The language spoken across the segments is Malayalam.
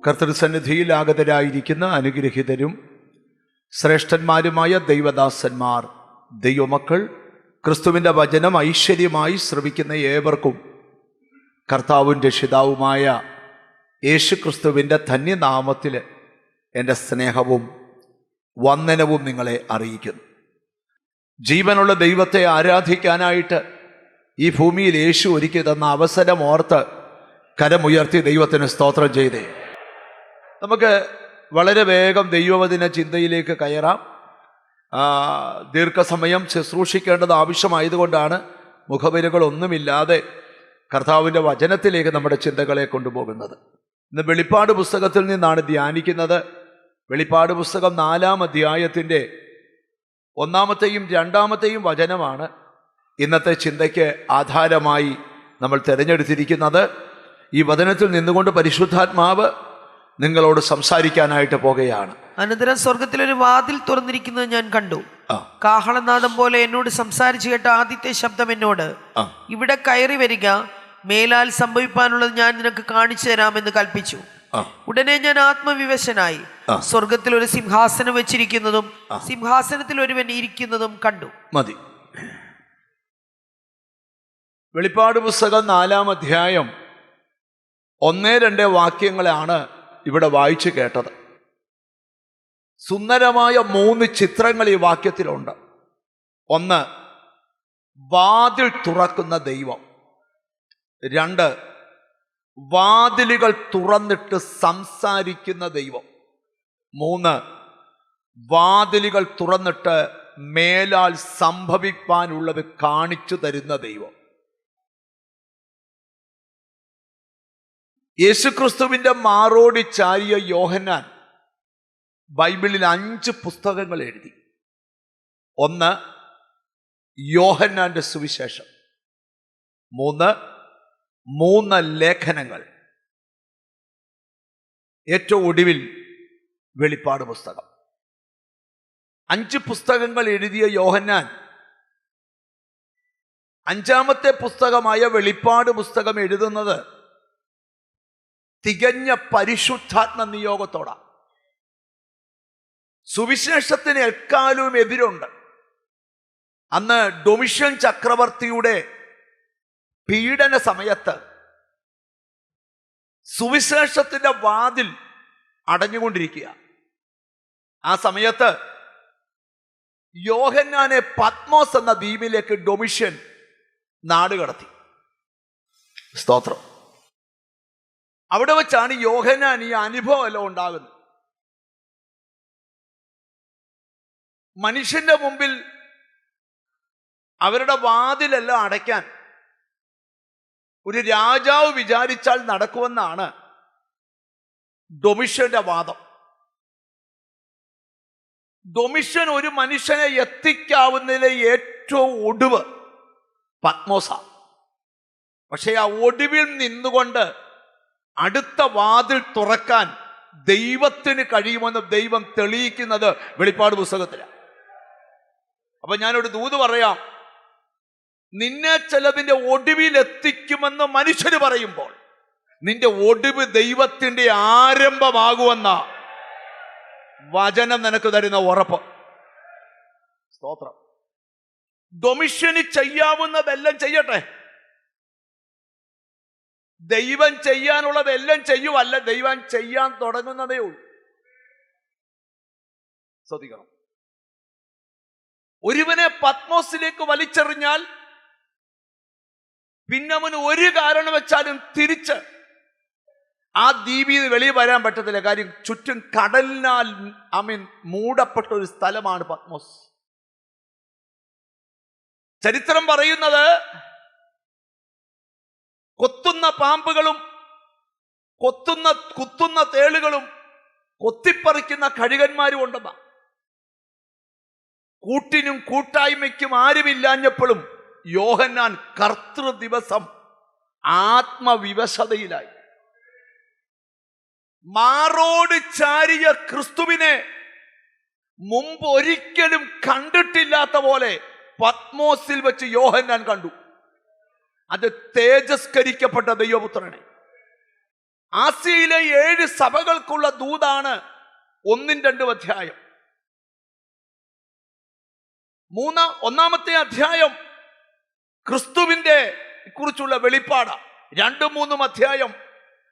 കർത്തൃസന്നിധിയിൽ ആഗതരായിരിക്കുന്ന അനുഗ്രഹീതരും ശ്രേഷ്ഠന്മാരുമായ ദൈവദാസന്മാർ, ദൈവമക്കൾ, ക്രിസ്തുവിൻ്റെ വചനം ഐശ്വര്യമായി ശ്രവിക്കുന്ന ഏവർക്കും കർത്താവും രക്ഷിതാവുമായ യേശു ക്രിസ്തുവിൻ്റെ ധന്യനാമത്തിൽ എൻ്റെ സ്നേഹവും വന്ദനവും നിങ്ങളെ അറിയിക്കുന്നു. ജീവനുള്ള ദൈവത്തെ ആരാധിക്കാനായിട്ട് ഈ ഭൂമിയിൽ യേശു ഒരുക്കി തന്ന അവസരം ഓർത്ത് കരമുയർത്തി ദൈവത്തിന് സ്തോത്രം ചെയ്തേ. നമുക്ക് വളരെ വേഗം ദൈവവചന ചിന്തയിലേക്ക് കയറാം. ദീർഘസമയം ശുശ്രൂഷിക്കേണ്ടത് ആവശ്യമായതുകൊണ്ടാണ് മുഖവരികളൊന്നുമില്ലാതെ കർത്താവിൻ്റെ വചനത്തിലേക്ക് നമ്മുടെ ചിന്തകളെ കൊണ്ടുപോകുന്നത്. ഇന്ന് വെളിപ്പാട് പുസ്തകത്തിൽ നിന്നാണ് ധ്യാനിക്കുന്നത്. വെളിപ്പാട് പുസ്തകം 4-ാം അധ്യായത്തിൻ്റെ 1-ാമത്തെയും 2-ാമത്തെയും വചനമാണ് ഇന്നത്തെ ചിന്തയ്ക്ക് ആധാരമായി നമ്മൾ തിരഞ്ഞെടുത്തിരിക്കുന്നത്. ഈ വചനത്തിൽ നിന്നുകൊണ്ട് പരിശുദ്ധാത്മാവ് നിങ്ങളോട് സംസാരിക്കാനായിട്ട് പോകുകയാണ്. അനന്തരം സ്വർഗത്തിലൊരു വാതിൽ തുറന്നിരിക്കുന്നത് ഞാൻ കണ്ടു. കാഹളനാദം പോലെ എന്നോട് സംസാരിച്ചു കേട്ട ആദ്യത്തെ ശബ്ദം എന്നോട്, ഇവിടെ കയറി വരിക, മേലാൽ സംഭവിക്കാനുള്ളത് ഞാൻ നിനക്ക് കാണിച്ചു തരാമെന്ന് കൽപ്പിച്ചു. ഉടനെ ഞാൻ ആത്മവിവശനായി സ്വർഗത്തിൽ ഒരു സിംഹാസനം വെച്ചിരിക്കുന്നതും സിംഹാസനത്തിൽ ഒരുവൻ ഇരിക്കുന്നതും കണ്ടു. മതി. വെളിപ്പാട് പുസ്തകം 4-ാം അധ്യായം 1-2 വാക്യങ്ങളാണ് ഇവിടെ വായിച്ചു കേട്ടത്. സുന്ദരമായ 3 ചിത്രങ്ങൾ ഈ വാക്യത്തിലുണ്ട്. 1, വാതിൽ തുറക്കുന്ന ദൈവം. 2, വാതിലുകൾ തുറന്നിട്ട് സംസാരിക്കുന്ന ദൈവം. 3, വാതിലുകൾ തുറന്നിട്ട് മേലാൽ സംഭവിക്കാനുള്ളത് കാണിച്ചു തരുന്ന ദൈവം. യേശുക്രിസ്തുവിൻ്റെ മാറോടി ചാരിയ യോഹന്നാൻ ബൈബിളിൽ 5 പുസ്തകങ്ങൾ എഴുതി. 1, യോഹന്നാന്റെ സുവിശേഷം. 3 ലേഖനങ്ങൾ. ഏറ്റവും ഒടുവിൽ വെളിപ്പാട് പുസ്തകം. 5 പുസ്തകങ്ങൾ എഴുതിയ യോഹന്നാൻ 5-ാമത്തെ പുസ്തകമായ വെളിപ്പാട് പുസ്തകം എഴുതുന്നത് തികഞ്ഞ പരിശുദ്ധാത്മ നിയോഗത്തോടാണ്. സുവിശേഷത്തിന് എക്കാലവും എതിരുണ്ട്. അന്ന് ഡൊമിഷ്യൻ ചക്രവർത്തിയുടെ പീഡന സമയത്ത് സുവിശേഷത്തിന്റെ വാതിൽ അടഞ്ഞുകൊണ്ടിരിക്കുക. ആ സമയത്ത് യോഹന്നാനെ പത്മോസ് എന്ന ദ്വീപിലേക്ക് ഡൊമിഷ്യൻ നാടുകടത്തി. സ്തോത്രം. അവിടെ വെച്ചാണ് യോഹന്നാൻ ഈ അനുഭവം എല്ലാം ഉണ്ടാകുന്നത്. മനുഷ്യന്റെ മുമ്പിൽ അവരുടെ വാതിലെല്ലാം അടയ്ക്കാൻ ഒരു രാജാവ് വിചാരിച്ചാൽ നടക്കുമെന്നാണ് ഡൊമിഷ്യന്റെ വാദം. ഡൊമിഷ്യൻ ഒരു മനുഷ്യനെ എത്തിക്കാവുന്നതിലെ ഏറ്റവും ഒടുവ് പത്മോസ. പക്ഷെ ആ ഒടുവിൽ നിന്നുകൊണ്ട് അടുത്ത വാതിൽ തുറക്കാൻ ദൈവത്തിന് കഴിയുമെന്ന് ദൈവം തെളിയിക്കുന്നത് വെളിപ്പാട് പുസ്തകത്തിലാണ്. അപ്പൊ ഞാനൊരു ദൂത് പറയാം. നിന്നെ ചിലതിന്റെ ഒടുവിൽ എത്തിക്കുമെന്ന് മനുഷ്യര് പറയുമ്പോൾ നിന്റെ ഒടുവ് ദൈവത്തിന്റെ ആരംഭമാകുമെന്ന വചനം നിനക്ക് തരുന്ന ഉറപ്പ്. സ്തോത്രം. ഡൊമിഷ്യന് ചെയ്യാവുന്നതെല്ലാം ചെയ്യട്ടെ. ദൈവം ചെയ്യാനുള്ളതെല്ലാം ചെയ്യുമല്ല, ദൈവം ചെയ്യാൻ തുടങ്ങുന്നതേ ഉള്ളൂ. ശ്രദ്ധിക്കണം. ഒരുവനെ പത്മോസിലേക്ക് വലിച്ചെറിഞ്ഞാൽ പിന്നെ അവന് ഒരു കാരണം വെച്ചാലും തിരിച്ച് ആ ദ്വീപിൽ വെളിയിൽ വരാൻ പറ്റത്തില്ല. കാര്യം ചുറ്റും കടലിനാൽ മൂടപ്പെട്ട ഒരു സ്ഥലമാണ് പത്മോസ്. ചരിത്രം പറയുന്നത് കൊത്തുന്ന പാമ്പുകളും കുത്തുന്ന തേളുകളും കൊത്തിപ്പറിക്കുന്ന കഴുകന്മാരും ഉണ്ടെന്ന. കൂട്ടിനും കൂട്ടായ്മയ്ക്കും ആരുമില്ലാഞ്ഞപ്പോഴും യോഹന്നാൻ കർത്തൃ ദിവസം ആത്മവിവശതയിലായി. മാറോട് ചാരിയ ക്രിസ്തുവിനെ മുമ്പ് ഒരിക്കലും കണ്ടിട്ടില്ലാത്ത പോലെ പത്മോസിൽ വെച്ച് യോഹന്നാൻ കണ്ടു. അത് തേജസ്കരിക്കപ്പെട്ട ദൈവപുത്രനെ. ആസിയയിലെ 7 സഭകൾക്കുള്ള ദൂതാണ് 1-2 അധ്യായം. ഒന്നാമത്തെ അധ്യായം ക്രിസ്തുവിന്റെ കുറിച്ചുള്ള വെളിപ്പാട്. 2-3 അധ്യായം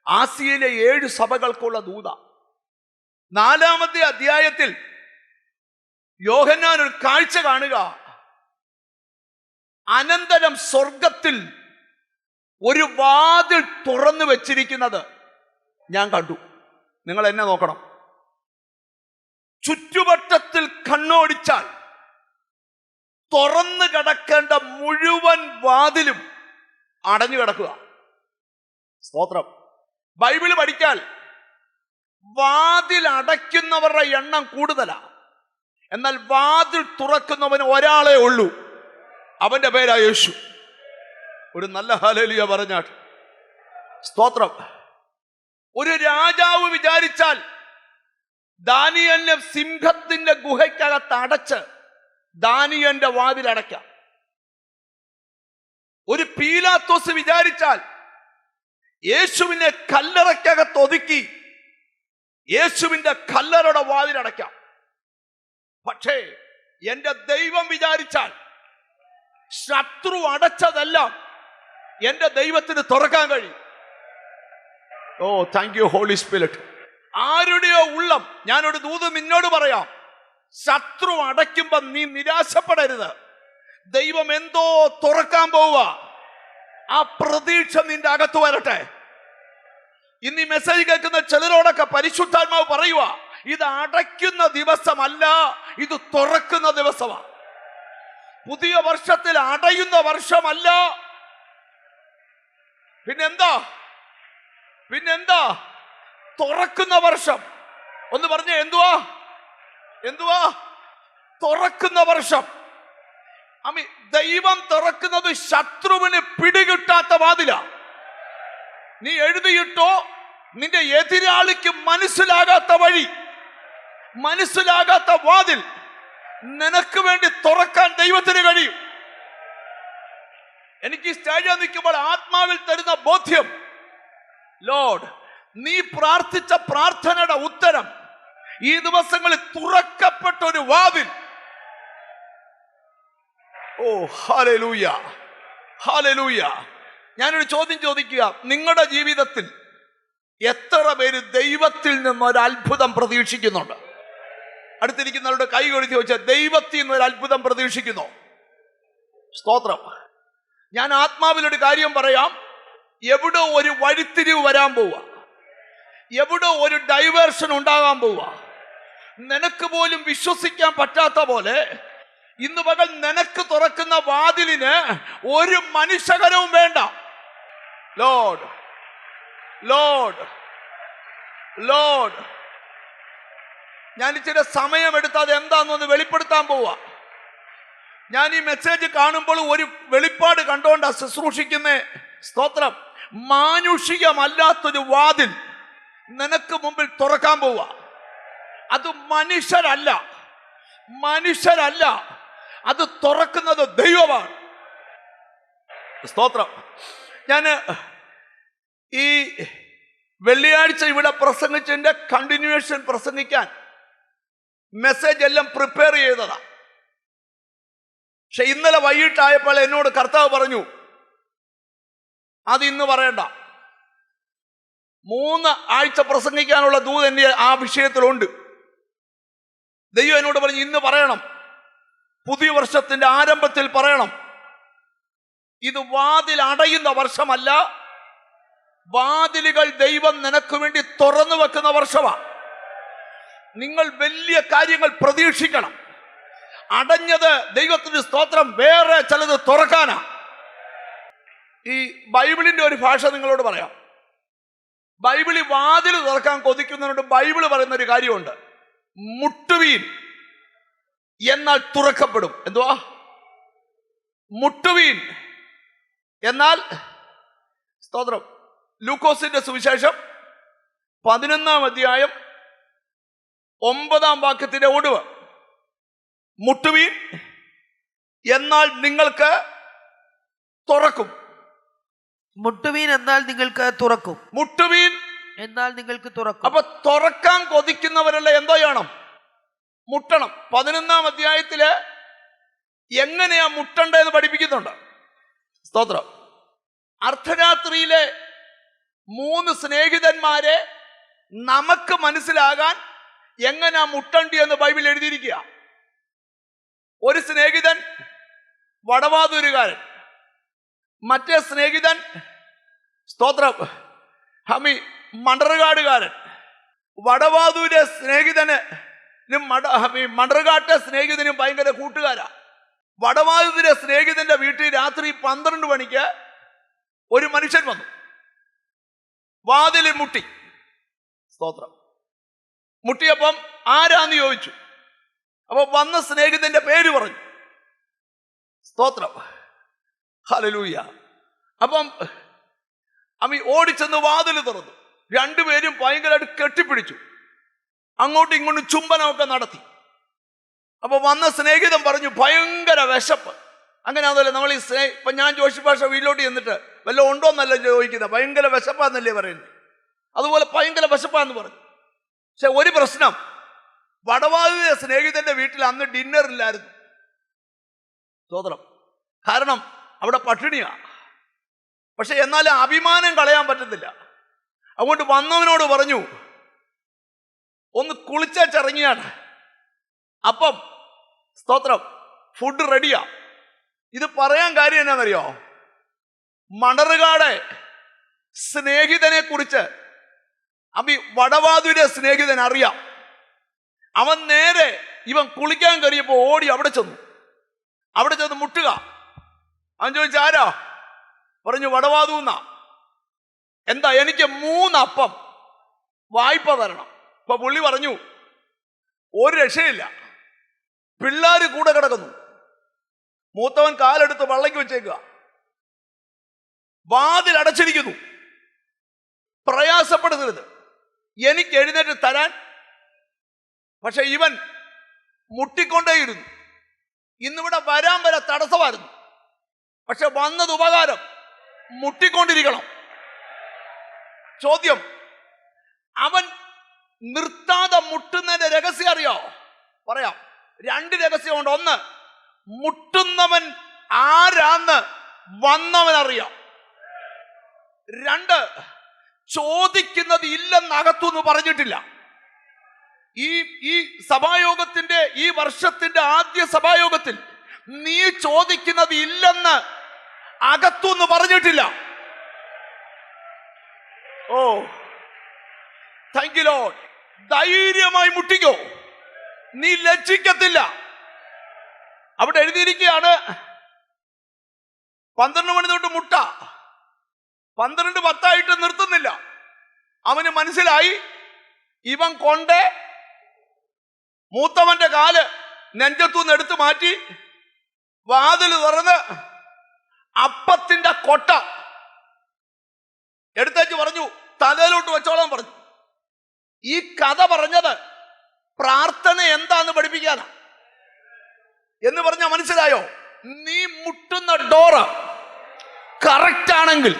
ആസിയയിലെ 7 സഭകൾക്കുള്ള ദൂത. 4-ാമത്തെ അധ്യായത്തിൽ യോഹന്നാൻ ഒരു കാഴ്ച കാണുക. അനന്തരം സ്വർഗത്തിൽ ഒരു വാതിൽ തുറന്നു വെച്ചിരിക്കുന്നത് ഞാൻ കണ്ടു. നിങ്ങൾ എന്നെ നോക്കണം. ചുറ്റുവട്ടത്തിൽ കണ്ണോടിച്ചാൽ തുറന്നു കിടക്കേണ്ട മുഴുവൻ വാതിലും അടഞ്ഞു കിടക്കുക. സ്തോത്രം. ബൈബിള് പഠിച്ചാൽ വാതിൽ അടയ്ക്കുന്നവരുടെ എണ്ണം കൂടുതലാ, എന്നാൽ വാതിൽ തുറക്കുന്നവന് ഒരാളെ ഉള്ളൂ, അവന്റെ പേരാ യേശു. ഒരു നല്ല ഹല്ലേലൂയ പറഞ്ഞാട്ട്. സ്തോത്രം. ഒരു രാജാവ് വിചാരിച്ചാൽ ദാനിയേലിനെ സിംഹത്തിന്റെ ഗുഹയ്ക്കകത്ത് അടച്ച് ദാനിയേലിന്റെ വാതിൽ അടയ്ക്കാം. ഒരു പീലാത്തോസ് വിചാരിച്ചാൽ യേശുവിനെ കല്ലറയ്ക്കകത്ത് ഒതുക്കി യേശുവിന്റെ കല്ലറയുടെ വാതിൽ അടയ്ക്കാം. പക്ഷേ എന്റെ ദൈവം വിചാരിച്ചാൽ ശത്രു അടച്ചതെല്ലാം എന്റെ ദൈവത്തിന് തുറക്കാൻ കഴിയും. ഓ താങ്ക് യു ഹോളി സ്പിരിറ്റ്. ആരുടെയോ ഉള്ളം, ഞാനൊരു ദൂത് നിന്നോട് പറയാം, ശത്രു അടയ്ക്കുമ്പോ നീ നിരാശപ്പെടരുത്. ദൈവം എന്തോ തുറക്കാൻ പോവുക. ആ പ്രതീക്ഷ നിന്റെ അകത്ത് വരട്ടെ. ഇന്ന് ഈ മെസ്സേജ് കേൾക്കുന്ന ചിലരോടൊക്കെ പരിശുദ്ധാത്മാവ് പറയുക, ഇത് അടയ്ക്കുന്ന ദിവസമല്ല, ഇത് തുറക്കുന്ന ദിവസമാണ്. പുതിയ വർഷത്തിൽ അടയുന്ന വർഷമല്ല. പിന്നെന്താ തുറക്കുന്ന വർഷം. ഒന്ന് പറഞ്ഞേ, എന്തുവാ തുറക്കുന്ന വർഷം. ദൈവം തുറക്കുന്നത് ശത്രുവിന് പിടികിട്ടാത്ത വാതില. നീ എഴുതിയിട്ടോ, നിന്റെ എതിരാളിക്ക് മനസ്സിലാകാത്ത വഴി, മനസ്സിലാകാത്ത വാതിൽ നിനക്ക് വേണ്ടി തുറക്കാൻ ദൈവത്തിന് കഴിയും. എനിക്ക് ഈ സ്റ്റേജിൽ നിൽക്കുമ്പോൾ ആത്മാവിൽ തരുന്ന ബോധ്യം, ലോർഡ്, നീ പ്രാർത്ഥിച്ച പ്രാർത്ഥനയുടെ ഉത്തരം ഈ ദിവസങ്ങളിൽ തുറക്കപ്പെട്ട ഒരു വാതിൽ. ഓ ഹല്ലേലൂയ, ഹല്ലേലൂയ. ഞാനൊരു ചോദ്യം ചോദിക്കുക, നിങ്ങളുടെ ജീവിതത്തിൽ എത്ര പേര് ദൈവത്തിൽ നിന്നൊരു അത്ഭുതം പ്രതീക്ഷിക്കുന്നുണ്ട്? അടുത്തിരിക്കുന്നവരുടെ കൈ കൊഴുത്തി ചോദിച്ചാൽ, ദൈവത്തിൽ നിന്നൊരു അത്ഭുതം പ്രതീക്ഷിക്കുന്നു? സ്തോത്രം. ഞാൻ ആത്മാവിലൊരു കാര്യം പറയാം. എവിടെ ഒരു വഴിത്തിരിവ് വരാൻ പോവുക, എവിടെ ഒരു ഡൈവേർഷൻ ഉണ്ടാകാൻ പോവുക. നിനക്ക് പോലും വിശ്വസിക്കാൻ പറ്റാത്ത പോലെ ഇന്ന് പകൽ നിനക്ക് തുറക്കുന്ന വാതിലിന് ഒരു മനുഷ്യകരവും വേണ്ട. Lord, Lord, Lord. ഞാൻ ഇച്ചിരി സമയമെടുത്ത് അത് എന്താണെന്നൊന്ന് വെളിപ്പെടുത്താൻ പോവാ. ഞാൻ ഈ മെസ്സേജ് കാണുമ്പോൾ ഒരു വെളിപ്പാട് കണ്ടുകൊണ്ടാ ശുശ്രൂഷിക്കുന്നേ. സ്തോത്രം. മാനുഷികമല്ലാത്തൊരു വാതിൽ നിനക്ക് മുമ്പിൽ തുറക്കാൻ പോവാ. അത് മനുഷ്യരല്ല, അത് തുറക്കുന്നത് ദൈവമാണ്. സ്തോത്രം. ഞാൻ ഈ വെള്ളിയാഴ്ച ഇവിടെ പ്രസംഗിച്ചതിന്റെ കണ്ടിന്യൂവേഷൻ പ്രസംഗിക്കാൻ മെസ്സേജ് എല്ലാം പ്രിപ്പയർ ചെയ്തതാ. പക്ഷെ ഇന്നലെ വൈകിട്ടായപ്പോൾ എന്നോട് കർത്താവ് പറഞ്ഞു, അത് ഇന്ന് പറയണ്ട, 3 ആഴ്ച പ്രസംഗിക്കാനുള്ള ദൂത് എന്നെ ആ വിഷയത്തിലുണ്ട്. ദൈവം എന്നോട് പറഞ്ഞു, ഇന്ന് പറയണം, പുതിയ വർഷത്തിന്റെ ആരംഭത്തിൽ പറയണം. ഇത് വാതിൽ അടയുന്ന വർഷമല്ല, വാതിലുകൾ ദൈവം നിനക്ക് വേണ്ടി തുറന്നു വെക്കുന്ന വർഷമാണ്. നിങ്ങൾ വലിയ കാര്യങ്ങൾ പ്രതീക്ഷിക്കണം. അടഞ്ഞത് ദൈവത്തിന് സ്തോത്രം, വേറെ ചിലത് തുറക്കാനാ. ഈ ബൈബിളിന്റെ ഒരു ഭാഷ നിങ്ങളോട് പറയാം. ബൈബിളിൽ വാതിൽ തുറക്കാൻ കൊതിക്കുന്നതുകൊണ്ട് ബൈബിള് പറയുന്ന ഒരു കാര്യമുണ്ട്, മുട്ടുവീൻ എന്നാൽ തുറക്കപ്പെടും. എന്തുവാ? മുട്ടുവീൻ എന്നാൽ, സ്തോത്രം, ലൂക്കോസിന്റെ സുവിശേഷം 11-ാം അധ്യായം 9-ാം വാക്യത്തിന്റെ ഒടുവ്, മുട്ടുവീൻ എന്നാൽ നിങ്ങൾക്ക് തുറക്കും. മുട്ടുവീൻ എന്നാൽ നിങ്ങൾക്ക് തുറക്കും. മുട്ടുവീൻ എന്നാൽ നിങ്ങൾക്ക് തുറക്കും. അപ്പൊ തുറക്കാൻ കൊതിക്കുന്നവരല്ല എന്തോ ചെയ്യണം? മുട്ടണം. 11-ാം അധ്യായത്തില് എങ്ങനെയാ മുട്ടണ്ടെന്ന് പഠിപ്പിക്കുന്നുണ്ട്. സ്തോത്രം. അർദ്ധരാത്രിയിലെ 3 സ്നേഹിതന്മാരെ നമുക്ക് മനസ്സിലാകാൻ എങ്ങനെയാ മുട്ടണ്ടി എന്ന് ബൈബിൾ എഴുതിയിരിക്കുക. ഒരു സ്നേഹിതൻ വടവാതൂരുകാരൻ, മറ്റേ സ്നേഹിതൻ സ്തോത്രം മണ്ടറുകാടുകാരൻ. വടവാതൂരെ സ്നേഹിതന് മണ്ടറുകാട്ടെ സ്നേഹിതനും ഭയങ്കര കൂട്ടുകാരാ. വടവാതൂരെ സ്നേഹിതന്റെ വീട്ടിൽ രാത്രി 12 മണിക്ക് ഒരു മനുഷ്യൻ വന്നു, വാതിലിൽ മുട്ടി. സ്തോത്രം. മുട്ടിയപ്പം ആരാന്ന് ചോദിച്ചു. അപ്പൊ വന്ന സ്നേഹിതന്റെ പേര് പറഞ്ഞു. സ്തോത്രം. ഹല്ലേലൂയ. അപ്പം ഓടിച്ചെന്ന് വാതിൽ തുറന്നു. രണ്ടുപേരും ഭയങ്കരമായിട്ട് കെട്ടിപ്പിടിച്ചു, അങ്ങോട്ടും ഇങ്ങോട്ടും ചുംബനമൊക്കെ നടത്തി. അപ്പൊ വന്ന സ്നേഹിതൻ പറഞ്ഞു, ഭയങ്കര വിശപ്പ്. അങ്ങനെ അതല്ലേ നമ്മൾ ഈ ഇപ്പൊ ഞാൻ ജോഷി ഭാഷ വീട്ടിലോട്ട് ചെന്നിട്ട് വല്ല ഉണ്ടോന്നല്ല ചോദിക്കുന്നത്, ഭയങ്കര വിശപ്പാന്നല്ലേ പറയുന്നത്. അതുപോലെ ഭയങ്കര വിശപ്പാന്ന് പറഞ്ഞു. പക്ഷെ ഒരു പ്രശ്നം, വടവാതിലെ സ്നേഹിതന്റെ വീട്ടിൽ അന്ന് ഡിന്നർ ഇല്ലായിരുന്നു. സ്തോത്രം. കാരണം അവിടെ പട്ടിണിയാ. പക്ഷെ എന്നാലും അഭിമാനം കളയാൻ പറ്റത്തില്ല. അതുകൊണ്ട് വന്നവനോട് പറഞ്ഞു, ഒന്ന് കുളിച്ചിറങ്ങിയാണ്. അപ്പം സ്തോത്രം, ഫുഡ് റെഡിയാ. ഇത് പറയാൻ കാര്യം എന്നാന്നറിയോ? മണറുകാടെ സ്നേഹിതനെ കുറിച്ച് വടവാതുരെ സ്നേഹിതൻ അറിയാം. അവൻ നേരെ ഇവൻ കുളിക്കാൻ കയറിയപ്പോ ഓടി അവിടെ ചെന്ന് മുട്ടുക. അവൻ ചോദിച്ചു, ആരാ? പറഞ്ഞു, വടവാതു എന്നാ. എന്താ? എനിക്ക് 3 അപ്പം വായ്പ തരണം. ഇപ്പൊ പുള്ളി പറഞ്ഞു, ഒരു രക്ഷയില്ല, പിള്ളേര് കൂടെ കിടക്കുന്നു. മൂത്തവൻ കാലെടുത്ത് വള്ളയ്ക്ക് വെച്ചേക്കുക, വാതിൽ അടച്ചിരിക്കുന്നു. പ്രയാസപ്പെടുത്തരുത്, എനിക്ക് എഴുന്നേറ്റ് തരാൻ. പക്ഷെ ഇവൻ മുട്ടിക്കൊണ്ടേയിരുന്നു. ഇന്നിവിടെ വരാൻ വരെ തടസ്സമായിരുന്നു. പക്ഷെ വന്നത് ഉപകാരം, മുട്ടിക്കൊണ്ടിരിക്കണം. ചോദ്യം, അവൻ നിർത്താതെ മുട്ടുന്നതിന്റെ രഹസ്യം അറിയോ? പറയാം. 2 രഹസ്യമുണ്ട്. ഒന്ന്, മുട്ടുന്നവൻ ആരാന്ന് വന്നവൻ അറിയാം. 2, ചോദിക്കുന്നത് ഇല്ലെന്ന് അകത്തുനിന്ന് പറഞ്ഞിട്ടില്ല. ഈ സഭായോഗത്തിന്റെ ഈ വർഷത്തിന്റെ ആദ്യ സഭായോഗത്തിൽ നീ ചോദിക്കുന്നത് ഇല്ലെന്ന് അകത്തുനിന്ന് പറഞ്ഞിട്ടില്ല. ഓ, താങ്ക് യു ലോർഡ്. ധൈര്യമായി മുട്ടിക്കോ, നീ ലജ്ജിക്കത്തില്ല. അവിടെ എഴുതിയിരിക്കുകയാണ്, 12 മണി തൊട്ട് മുട്ട. 12:10 നിർത്തുന്നില്ല. അവന് മനസ്സിലായി, ഇവൻ കൊണ്ട് മൂത്തവന്റെ കാല് നെഞ്ചത്തുനിന്ന് എടുത്തു മാറ്റി വാതിൽ തുറന്ന് അപ്പത്തിന്റെ കൊട്ട എടുത്തേച്ച് പറഞ്ഞു, തലയിലോട്ട് വെച്ചോളാൻ പറഞ്ഞു. ഈ കഥ പറഞ്ഞത് പ്രാർത്ഥന എന്താന്ന് പഠിപ്പിക്കാനാ എന്ന് പറഞ്ഞാൽ മനസ്സിലായോ? നീ മുട്ടുന്ന ഡോറ് കറക്റ്റ് ആണെങ്കിൽ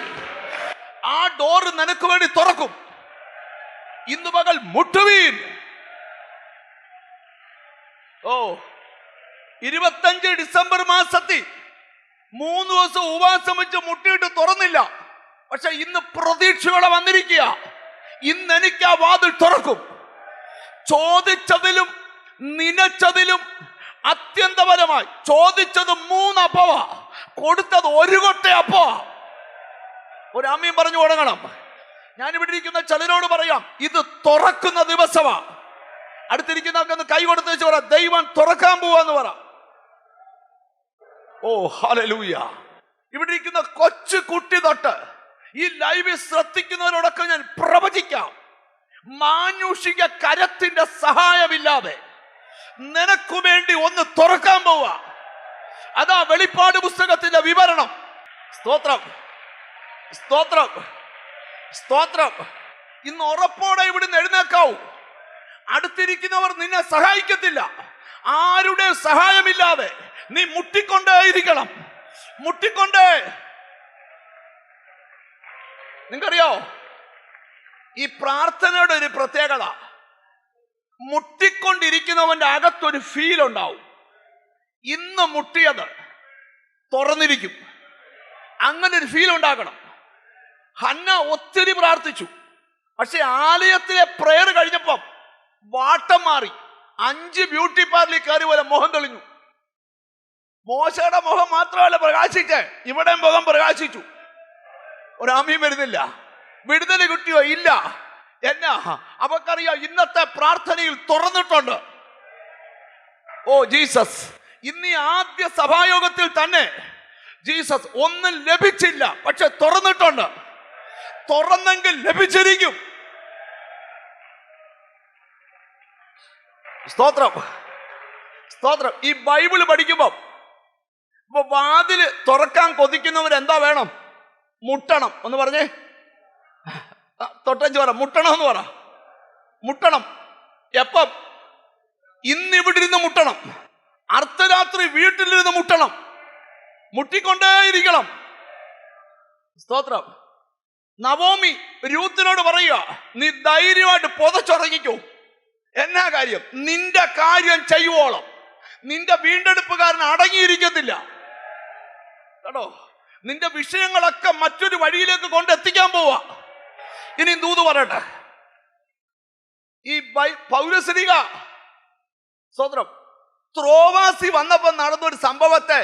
ആ ഡോറ് നിനക്ക് വേണ്ടി തുറക്കും. ഇന്ന് പകൽ മുട്ടുവീൻ. ഓ, 25 ഡിസംബർ മാസത്തിൽ 3 ദിവസം ഉപവാസം വെച്ച് മുട്ടിയിട്ട് തുറന്നില്ല. പക്ഷെ ഇന്ന് പ്രതീക്ഷയോടെ വന്നിരിക്കുക, ഇന്ന് എനിക്ക് ആ വാതിൽ തുറക്കും. ചോദിച്ചതിലും നനച്ചതിലും അത്യന്തപരമായി ചോദിച്ചത് 3 അപ്പവാ, കൊടുത്തത് 1 കൊട്ട അപ്പവാ. ഒരു ആമീൻ പറഞ്ഞു തുടങ്ങണം. ഞാനിവിടെ ഇരിക്കുന്ന ചിലരോട് പറയാം, ഇത് തുറക്കുന്ന ദിവസമാ. അടുത്തിരിക്കുന്ന കൈ കൊടുത്ത് വെച്ച് പറ, ദൈവം തുറക്കാൻ പോവാന്ന് പറ. ഓ ഹല്ലേലൂയ. ഇവിടെ ഇരിക്കുന്ന കൊച്ചു കുട്ടി തൊട്ട് ഈ ലൈവിൽ ശ്രദ്ധിക്കുന്നവരോടൊക്കെ ഞാൻ പ്രവചിക്കാം, മാനുഷിക കരത്തിന്റെ സഹായമില്ലാതെ നിനക്കു വേണ്ടി ഒന്ന് തുറക്കാൻ പോവാ. അതാ വെളിപ്പാട് പുസ്തകത്തിന്റെ വിവരണം. സ്തോത്രം, സ്തോത്രം, സ്തോത്രം. ഇന്ന് ഉറപ്പോടെ ഇവിടുന്ന് എഴുന്നേക്കാവൂ. അടുത്തിരിക്കുന്നവർ നിന്നെ സഹായിക്കത്തില്ല. ആരുടെ സഹായമില്ലാതെ നീ മുട്ടിക്കൊണ്ടേയിരിക്കണം. മുട്ടിക്കൊണ്ടേ. നിങ്ങൾക്കറിയോ, ഈ പ്രാർത്ഥനയുടെ ഒരു പ്രത്യേകത, മുട്ടിക്കൊണ്ടിരിക്കുന്നവന്റെ അകത്തൊരു ഫീൽ ഉണ്ടാവും. ഇന്ന് മുട്ടിയത് തുറന്നിരിക്കും, അങ്ങനെ ഒരു ഫീൽ ഉണ്ടാകണം. ഹന്ന ഒത്തിരി പ്രാർത്ഥിച്ചു, പക്ഷെ ആലയത്തിലെ പ്രയർ കഴിഞ്ഞപ്പം വാട്ടം മാറി. 5 ബ്യൂട്ടി പാർലറിൽ കയറി പോലെ മുഖം തെളിഞ്ഞു. മോശയുടെ മുഖം മാത്രമല്ല പ്രകാശിച്ചേ, ഇവിടെ മുഖം പ്രകാശിച്ചു. ഒരാമയും വരുന്നില്ല. വിടുതൽ കിട്ടിയോ? ഇല്ല. എന്നാ അവക്കറിയാം, ഇന്നത്തെ പ്രാർത്ഥനയിൽ തുറന്നിട്ടുണ്ട്. ഓ ജീസസ്, ഇന്ന് ഈ ആദ്യ സഭായോഗത്തിൽ തന്നെ ജീസസ് ഒന്നും ലഭിച്ചില്ല, പക്ഷെ തുറന്നിട്ടുണ്ട്. തുറന്നെങ്കിൽ ലഭിച്ചിരിക്കും. സ്തോത്രം, സ്തോത്രം. ഈ ബൈബിള് പഠിക്കുമ്പോ ഇപ്പൊ വാതില് തുറക്കാൻ കൊതിക്കുന്നവർ എന്താ വേണം? മുട്ടണം. ഒന്ന് പറഞ്ഞേ, തൊട്ടഞ്ച് പറ, മുട്ടണം എന്ന് പറ. മുട്ടണം. എപ്പം? ഇന്നിവിടെ ഇരുന്ന് മുട്ടണം. അർദ്ധരാത്രി വീട്ടിലിരുന്ന് മുട്ടണം. മുട്ടിക്കൊണ്ടേയിരിക്കണം. സ്തോത്രം. നവോമി രൂത്തിനോട് പറയുക, നീ ധൈര്യമായിട്ട് പുതച്ചുറങ്ങിക്കോ. എന്നാ കാര്യം? നിന്റെ കാര്യം ചെയ്യുവോളം നിന്റെ വീണ്ടെടുപ്പുകാരൻ അടങ്ങിയിരിക്കത്തില്ല കേട്ടോ. നിന്റെ വിഷയങ്ങളൊക്കെ മറ്റൊരു വഴിയിലേക്ക് കൊണ്ടെത്തിക്കാൻ പോവാ. ഇനി ദൂത് പറയട്ടെ. ഈ പൗലോസ്ലീഹ സ്തോത്രം ത്രോവാസി വന്നപ്പോൾ നടന്നൊരു സംഭവത്തെ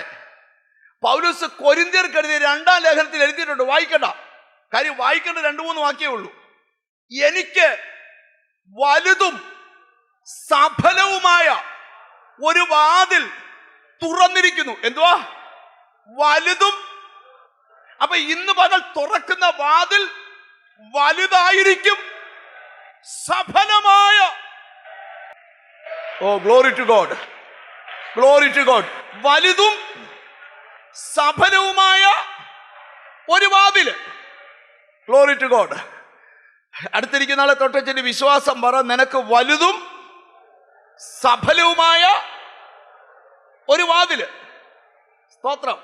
പൗലോസ് കൊരിന്ത്യർക്ക് എഴുതിയ 2-ാം ലേഖനത്തിൽ എഴുതിയിട്ടുണ്ട്. വായിക്കണ്ട, കാര്യം വായിക്കേണ്ട 2-3 വാക്യേ ഉള്ളൂ. എനിക്ക് വലുതും സഫലവുമായ ഒരു വാതിൽ തുറന്നിരിക്കുന്നു. എന്തുവാ? വലുതും. അപ്പൊ ഇന്ന് പകൽ തുറക്കുന്ന വാതിൽ വലുതായിരിക്കും, സഫലമായ. Oh glory to God, glory to God. വലുതും സഫലവുമായ ഒരു വാതില്. Glory to God. അടുത്തിരിക്കുന്ന ആളെ തൊട്ടച്ചന്റെ വിശ്വാസം പറ, നിനക്ക് വലുതും സഫലവുമായ ഒരു വാതില്. സ്തോത്രം.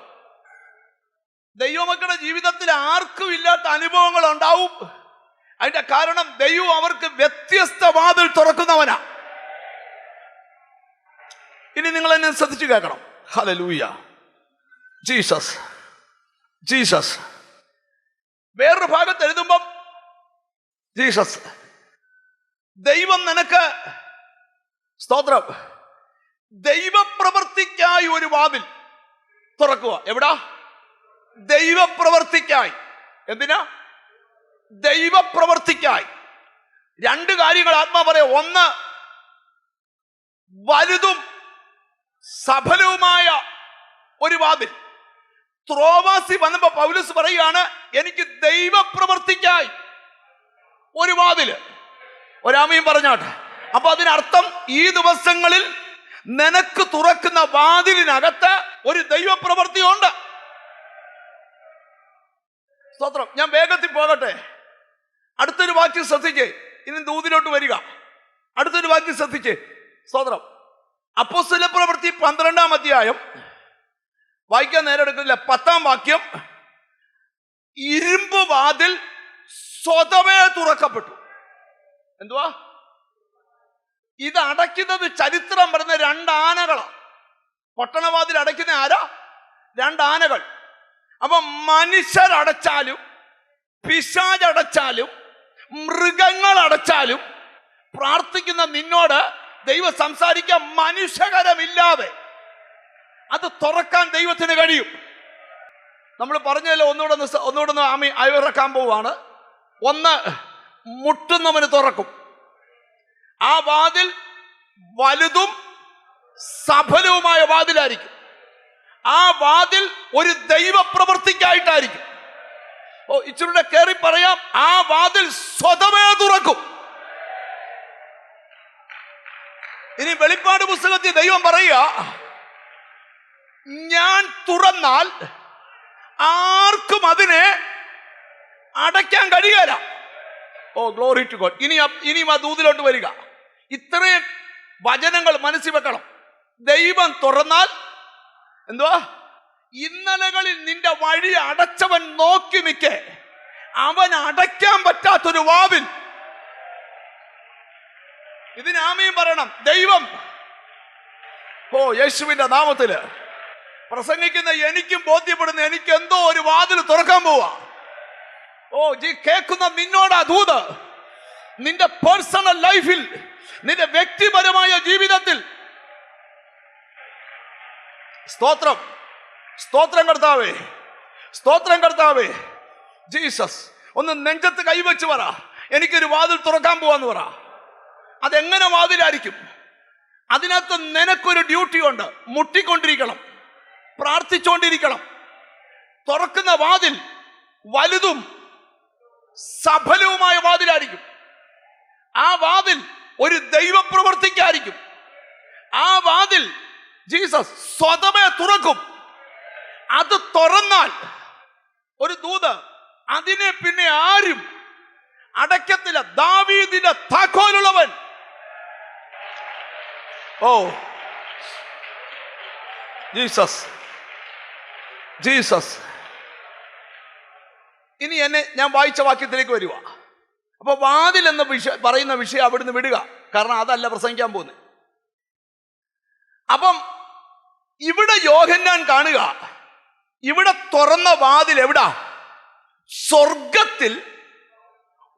ദൈവമക്കളുടെ ജീവിതത്തിൽ ആർക്കും ഇല്ലാത്ത അനുഭവങ്ങൾ ഉണ്ടാവും. അതിന്റെ കാരണം ദൈവം അവർക്ക് വ്യത്യസ്ത വാതിൽ തുറക്കുന്നവനാ. ഇനി നിങ്ങൾ എന്നെ ശ്രദ്ധിച്ചു കേൾക്കണം. Hallelujah, Jesus, Jesus. വേറൊരു ഭാഗത്ത് എഴുതുമ്പം ജീസസ്, ദൈവം നിനക്ക് സ്തോത്രം ദൈവപ്രവൃത്തിക്കായി ഒരു വാതിൽ തുറക്കുക. എവിടാ? ദൈവപ്രവൃത്തിക്കായി. എന്തിനാ? ദൈവപ്രവൃത്തിക്കായി. 2 കാര്യങ്ങൾ ആത്മാ പറയാം. ഒന്ന്, വലുതും സഫലവുമായ ഒരു വാതിൽ. ത്രോവാസി വന്നപ്പോ പൗലോസ് പറയുകയാണ്, എനിക്ക് ദൈവപ്രവൃത്തിക്കായി ഒരു വാതില്. ഒരാമയും പറഞ്ഞാട്ടെ. അപ്പൊ അതിനർത്ഥം ഈ ദിവസങ്ങളിൽ നിനക്ക് തുറക്കുന്ന വാതിലിനകത്ത് ഒരു ദൈവപ്രവൃത്തി ഉണ്ട്. സ്തോത്രം. ഞാൻ വേഗത്തിൽ പോകട്ടെ. അടുത്തൊരു വാക്യം ശ്രദ്ധിച്ചേ. ഇനി ദൂതിലോട്ട് വരിക. അടുത്തൊരു വാക്യം ശ്രദ്ധിച്ചേ. സ്തോത്രം. അപ്പോസ്തല പ്രവൃത്തി 12-ാം അധ്യായം വായിക്കാൻ നേരം എടുക്കുന്നില്ല. 10-ാം വാക്യം, ഇരുമ്പ് വാതിൽ സ്വതവേ തുറക്കപ്പെട്ടു. എന്തുവാ? ഇത് അടയ്ക്കുന്നത് ചരിത്രം പറഞ്ഞ 2 ആനകളാണ്. പട്ടണവാതിൽ അടയ്ക്കുന്ന ആരാ? 2 ആനകൾ. അപ്പൊ മനുഷ്യരടച്ചാലും പിശാചടച്ചാലും മൃഗങ്ങൾ അടച്ചാലും പ്രാർത്ഥിക്കുന്ന നിന്നോട് ദൈവം സംസാരിക്കാൻ മനുഷ്യകരമില്ലാതെ അത് തുറക്കാൻ ദൈവത്തിന് കഴിയും. നമ്മൾ പറഞ്ഞല്ലോ, ഒന്നുകൂടെ ആമി അയവിറക്കാൻ പോവാണ്. ഒന്ന്, മുട്ടുന്നവന് തുറക്കും. ആ വാതിൽ വലുതും സഫലവുമായ വാതിലായിരിക്കും. ആ വാതിൽ ഒരു ദൈവപ്രവൃത്തിക്കായിട്ടായിരിക്കും. ഓ, ഇച്ചിരൂടെ കയറി പറയാം, ആ വാതിൽ സ്വതവേ തുറക്കും. ഇനി വെളിപ്പാട് പുസ്തകത്തിൽ ദൈവം പറയുക, ഞാൻ തുറന്നാൽ ആർക്കും അതിനെ അടയ്ക്കാൻ കഴിയല. Oh glory to God. ഇനിയും ആ ദൂതിലോട്ട് വരിക. ഇത്രയും വചനങ്ങൾ മനസ്സിൽ വെക്കണം. ദൈവം തുറന്നാൽ എന്തുവാ? ഇന്നലകളിൽ നിന്റെ വഴി അടച്ചവൻ നോക്കി നിൽക്കെ അവൻ അടയ്ക്കാൻ പറ്റാത്തൊരു വാതിൽ ഇതിന് ആമേൻ പറയണം. ദൈവം യേശുവിന്റെ നാമത്തില് പ്രസംഗിക്കുന്ന എനിക്കും ബോധ്യപ്പെടുന്ന എനിക്ക് എന്തോ ഒരു വാതിൽ തുറക്കാൻ പോവാ. കേൾക്കുന്ന നിന്നോടാ ദൂത്. നിന്റെ പേഴ്സണൽ ലൈഫിൽ, നിന്റെ വ്യക്തിപരമായ ജീവിതത്തിൽ. സ്തോത്രം, സ്തോത്രം കർത്താവേ, സ്തോത്രം കർത്താവേ. ജീസസ്. ഒന്ന് നെഞ്ചത്ത് കൈവച്ച് പറ, എനിക്കൊരു വാതിൽ തുറക്കാൻ പോവാന്ന് പറ. അതെങ്ങനെ വാതിലായിരിക്കും? അതിനകത്ത് നിനക്കൊരു ഡ്യൂട്ടി ഉണ്ട്. മുട്ടിക്കൊണ്ടിരിക്കണം, പ്രാർത്ഥിച്ചുകൊണ്ടിരിക്കണം. തുറക്കുന്ന വാതിൽ വലുതും സഫലവുമായ വാതിലായിരിക്കും. ആ വാതിൽ ഒരു ദൈവപ്രവൃത്തിക്കായിരിക്കും. ആ വാതിൽ ജീസസ് സ്വതമേ തുറക്കും. അത് തുറന്നാൽ ഒരു ദൂത് അതിനെ പിന്നെ ആരും അടയ്ക്കത്തില്ല. ദാവീദിന്റെ താക്കോലുള്ളവൻ. Jesus, Jesus. ഇനി എന്നെ ഞാൻ വായിച്ച വാക്യത്തിലേക്ക് വരിക. അപ്പൊ വാതിൽ എന്ന പറയുന്ന വിഷയം അവിടുന്ന് വിടുക, കാരണം അതല്ല പ്രസംഗിക്കാൻ പോകുന്നത്. അപ്പം ഇവിടെ യോഹന്നാൻ കാണുക, ഇവിടെ തുറന്ന വാതിൽ എവിടാ? സ്വർഗത്തിൽ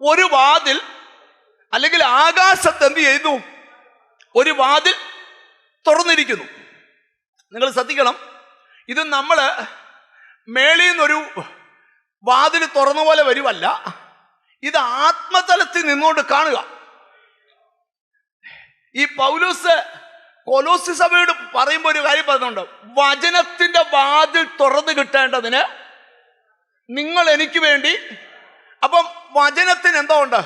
ഒരു വാതിൽ, അല്ലെങ്കിൽ ആകാശത്ത് എന്ത് ചെയ്യുന്നു? ഒരു വാതിൽ തുറന്നിരിക്കുന്നു. നിങ്ങൾ ശ്രദ്ധിക്കണം, ഇത് നമ്മൾ മേളിൽ നിന്നൊരു വാതിൽ തുറന്ന പോലെ വരുവല്ല, ഇത് ആത്മതലത്തിൽ നിന്നുകൊണ്ട് കാണുക. ഈ പൗലോസ് കൊലോസ്യ സഭയോട് പറയുമ്പോൾ ഒരു കാര്യം പറഞ്ഞുണ്ട്. വചനത്തിന്റെ വാതിൽ തുറന്നു കിട്ടേണ്ടതിന് നിങ്ങൾ എനിക്ക് വേണ്ടി. അപ്പം വചനത്തിന് എന്തോ ഉണ്ട്?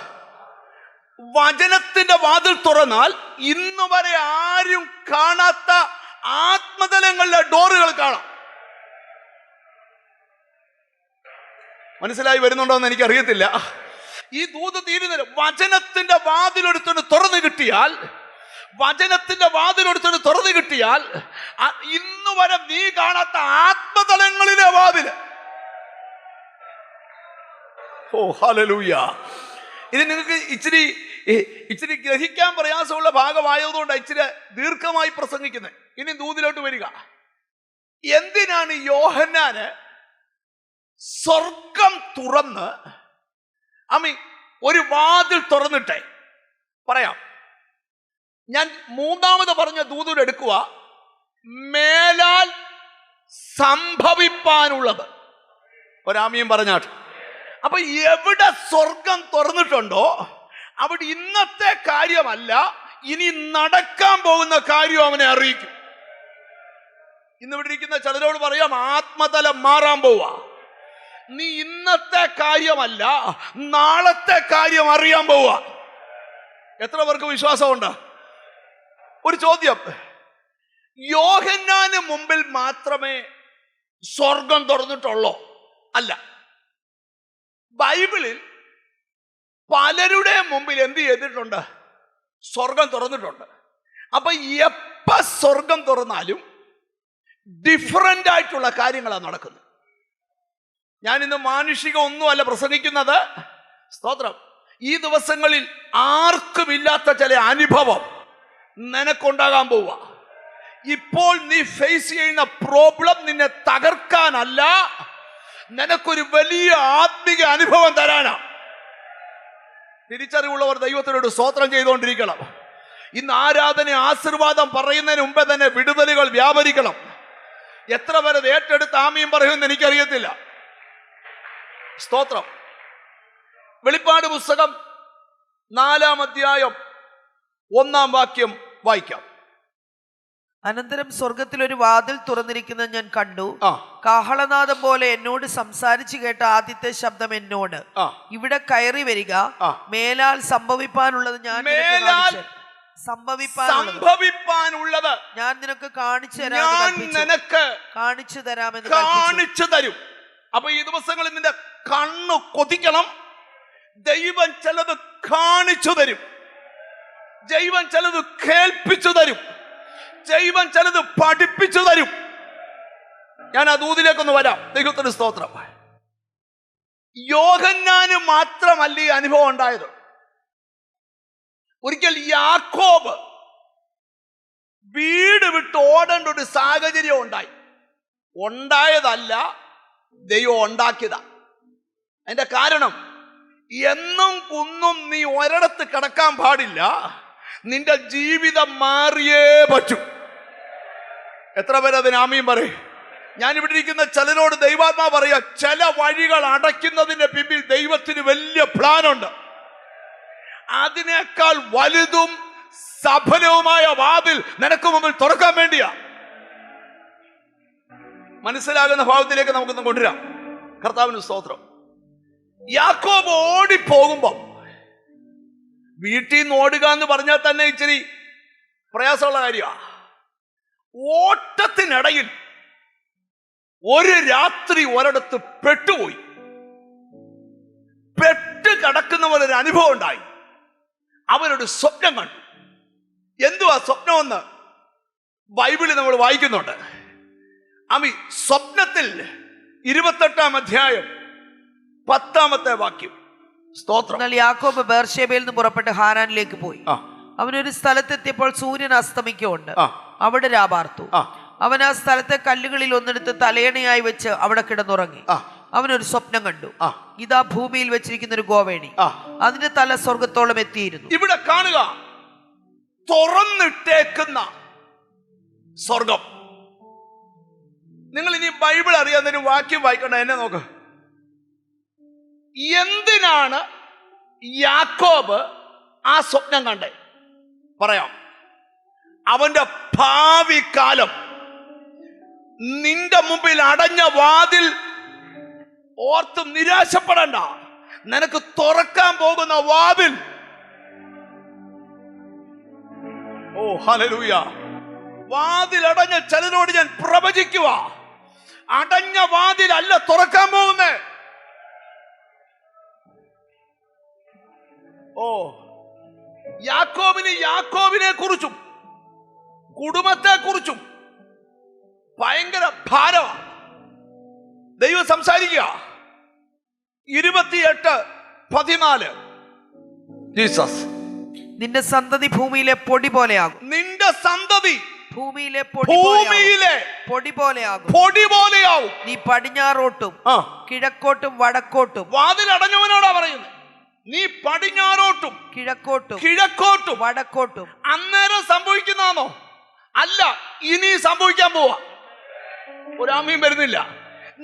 വചനത്തിന്റെ വാതിൽ തുറന്നാൽ ഇന്ന് വരെ ആരും കാണാത്ത ആത്മതലങ്ങളിലെ ഡോറുകൾ കാണാം. മനസ്സിലായി വരുന്നുണ്ടോ എന്ന് എനിക്കറിയത്തില്ല. ഈ ദൂത് തീരുന്നില്ല. വചനത്തിന്റെ വാതിലൊരുത്തിന് തുറന്നു കിട്ടിയാൽ, വചനത്തിന്റെ വാതിലൊരുത്തിന് തുറന്നു കിട്ടിയാൽ ഇന്ന് വരെ നീ കാണാത്ത ആത്മതലങ്ങളിലെ വാതില്. ഹല്ലേലൂയ. ഇത് നിങ്ങൾക്ക് ഇച്ചിരി ഗ്രഹിക്കാൻ പ്രയാസമുള്ള ഭാഗമായതുകൊണ്ട് ഇച്ചിരി ദീർഘമായി പ്രസംഗിക്കുന്നത്. ഇനി ദൂതിലോട്ട് വരിക. എന്തിനാണ് യോഹന്നാന് സ്വർഗം തുറന്ന് ഒരു വാതിൽ തുറന്നിട്ടെ? പറയാം. ഞാൻ മൂന്നാമത് പറഞ്ഞ ദൂതിൽ എടുക്കുക. മേലാൽ സംഭവിപ്പാനുള്ളത്. ഒരാമിയും പറഞ്ഞാട്ട്. അപ്പൊ എവിടെ സ്വർഗം തുറന്നിട്ടുണ്ടോ അവിടെ ഇന്നത്തെ കാര്യമല്ല, ഇനി നടക്കാൻ പോകുന്ന കാര്യം അവനെ അറിയിക്കും. ഇന്ന് ഇവിടെ ഇരിക്കുന്ന ചിലരോട് പറയാം, ആത്മതലം മാറാൻ പോവാ. നീ ഇന്നത്തെ കാര്യമല്ല, നാളത്തെ കാര്യം അറിയാൻ പോവാ. എത്ര പേർക്ക് വിശ്വാസമുണ്ട്? ഒരു ചോദ്യം. യോഹന്നാന് മുമ്പിൽ മാത്രമേ സ്വർഗം തുറന്നിട്ടുള്ളോ? അല്ല. ബൈബിളിൽ പലരുടെ മുമ്പിൽ എന്ത് ചെയ്തിട്ടുണ്ട്? സ്വർഗം തുറന്നിട്ടുണ്ട്. അപ്പൊ എപ്പ സ്വർഗം തുറന്നാലും ഡിഫറൻ്റ് ആയിട്ടുള്ള കാര്യങ്ങളാണ് നടക്കുന്നത്. ഞാൻ ഇന്ന് മാനുഷിക ഒന്നുമല്ല പ്രസംഗിക്കുന്നത്. സ്തോത്രം. ഈ ദിവസങ്ങളിൽ ആർക്കുമില്ലാത്ത ചില അനുഭവം നിനക്കുണ്ടാകാൻ പോവുക. ഇപ്പോൾ നീ ഫേസ് ചെയ്യുന്ന പ്രോബ്ലം നിന്നെ തകർക്കാനല്ല, നിനക്കൊരു വലിയ ആത്മീക അനുഭവം തരാനാ. തിരിച്ചറിവുള്ളവർ ദൈവത്തിനോട് സ്തോത്രം ചെയ്തുകൊണ്ടിരിക്കണം. ഇന്ന് ആരാധന ആശീർവാദം പറയുന്നതിന് മുമ്പേ തന്നെ വിടുതലുകൾ വ്യാപരിക്കണം. എത്ര പേരെ ഏറ്റെടുത്ത് ആമീൻ പറയുമെന്ന് എനിക്കറിയത്തില്ല. സ്തോത്രം. വെളിപ്പാട് പുസ്തകം 4-ാം അധ്യായം 1-ാം വാക്യം വായിക്കാം. അനന്തരം സ്വർഗത്തിൽ ഒരു വാതിൽ തുറന്നിരിക്കുന്നത് ഞാൻ കണ്ടു. കാഹളനാദം പോലെ എന്നോട് സംസാരിച്ചു കേട്ട ആദ്യത്തെ ശബ്ദം എന്നോട്, ഇവിടെ കയറി വരിക, മേലാൽ സംഭവിപ്പാനുള്ളത് ഞാൻ സംഭവിപ്പാനുള്ളത് ഞാൻ നിനക്ക് കാണിച്ചു തരാമെന്ന് കാണിച്ചു തരും. അപ്പൊ ഈ ദിവസങ്ങളിൽ നിന്റെ കണ്ണ് കൊതിക്കണം. ദൈവം ചിലത് കാണിച്ചു തരും, ദൈവം ചിലത് കേൾപ്പിച്ചു തരും, ദൈവം ചിലത് പഠിപ്പിച്ചു തരും. ഞാൻ ആ ദൂതിലേക്കൊന്ന് വരാം. ദൈവത്തിന് സ്തോത്രം. യോഹന്നാന് മാത്രമല്ല ഈ അനുഭവം ഉണ്ടായത്. ഒരിക്കൽ യാക്കോബ് വീട് വിട്ട് ഓടേണ്ട ഒരു സാഹചര്യം ഉണ്ടായതല്ല, ദൈവം ഉണ്ടാക്കിയതാ. അതിന്റെ കാരണം, എന്നും കുന്നും നീ ഒരിടത്ത് കിടക്കാൻ പാടില്ല, നിന്റെ ജീവിതം മാറിയേ പറ്റൂ. എത്ര പേര് അതിന് ആമീൻ പറയും? ഞാനിവിടെ ഇരിക്കുന്ന ചിലരോട് ദൈവാത്മാ പറയാ, ചില വഴികൾ അടയ്ക്കുന്നതിന്റെ പിന്നിൽ ദൈവത്തിന് വലിയ പ്ലാനുണ്ട്. അതിനേക്കാൾ വലുതും സഫലവുമായ വാതിൽ നിനക്ക് മുമ്പിൽ തുറക്കാൻ വേണ്ടിയാ. മനസ്സിലാകുന്ന ഭാവത്തിലേക്ക് നമുക്കൊന്ന് കൊണ്ടുവരാം. കർത്താവിന് സ്തോത്രം. യാക്കോബ് ഓടിപ്പോകുമ്പോ, വീട്ടിൽ നിന്ന് ഓടുക എന്ന് പറഞ്ഞാൽ തന്നെ ഇച്ചിരി പ്രയാസമുള്ള കാര്യമാണ്. ഓട്ടത്തിനിടയിൽ ഒരു രാത്രി ഒരിടത്ത് പെട്ടുപോയി. പെട്ട് കിടക്കുന്ന പോലെ ഒരു അനുഭവം ഉണ്ടായി. അവനൊരു സ്വപ്നം കണ്ടു. എന്തുവാ സ്വപ്നമെന്ന് ബൈബിളിൽ നമ്മൾ വായിക്കുന്നുണ്ട്. സ്വപ്നത്തിൽ 28-ാം അധ്യായം 10-ാമത്തെ വാക്യം. സ്തോത്രം. എന്നാൽ യാക്കോബ് ബേർശേബയിൽ നിന്ന് പുറപ്പെട്ട് ഹാരാനിലേക്ക് പോയി. അവനൊരു സ്ഥലത്തെത്തിയപ്പോൾ സൂര്യൻ അസ്തമിക്കുണ്ട്. അവിടെ രാപാർത്തു. അവൻ ആ സ്ഥലത്തെ കല്ലുകളിൽ ഒന്നെടുത്ത് തലയണയായി വെച്ച് അവിടെ കിടന്നുറങ്ങി. അവനൊരു സ്വപ്നം കണ്ടു. ഇതാ ഭൂമിയിൽ വെച്ചിരിക്കുന്ന ഒരു ഗോവേണി, അതിന്റെ തല സ്വർഗത്തോളം എത്തിയിരുന്നു. ഇവിടെ കാണുക, തുറന്നിട്ടേക്കുന്ന സ്വർഗം. നിങ്ങൾ ഇനി ബൈബിൾ അറിയാവുന്നൊരു വാക്യം വായിക്കണ്ട, എന്നെ നോക്ക്. എന്തിനാണ് യാക്കോബ് ആ സ്വപ്നം കണ്ടേ? പറയാം. അവന്റെ ഭാവി കാലം, നിന്റെ മുമ്പിൽ അടഞ്ഞ വാതിൽ ഓർത്ത് നിരാശപ്പെടണ്ട. നിനക്ക് തുറക്കാൻ പോകുന്ന വാതിൽ, ഓ ഹല്ലേലൂയ, വാതിൽ അടഞ്ഞ ചിലരോട് ഞാൻ പ്രവചിക്കുക, അടഞ്ഞ വാതിൽ അല്ല തുറക്കാൻ പോകുന്നേ. ഓ, യാക്കോബിനെ കുറിച്ചും കുടുംബത്തെ കുറിച്ചും ഭയങ്കര ഭാരമാണ്. ദൈവം സംസാരിക്കുക. 28:14 ജീസസ്, നിന്റെ സന്തതി ഭൂമിയിലെ പൊടി പോലെയാകും. നിന്റെ സന്തതി ഭൂമിയിലെ പൊടി പോലെയാവും. നീ പടിഞ്ഞാറോട്ടും കിഴക്കോട്ടും വടക്കോട്ടും. വാതിൽ അടഞ്ഞവനോടാ പറയുന്നത്. നീ പടിഞ്ഞാറോട്ടും കിഴക്കോട്ടും വടക്കോട്ടും. അന്നേരം സംഭവിക്കുന്നതാണോ? അല്ല, ഇനി സംഭവിക്കാൻ പോവാ. ഒരാമയും വരുന്നില്ല.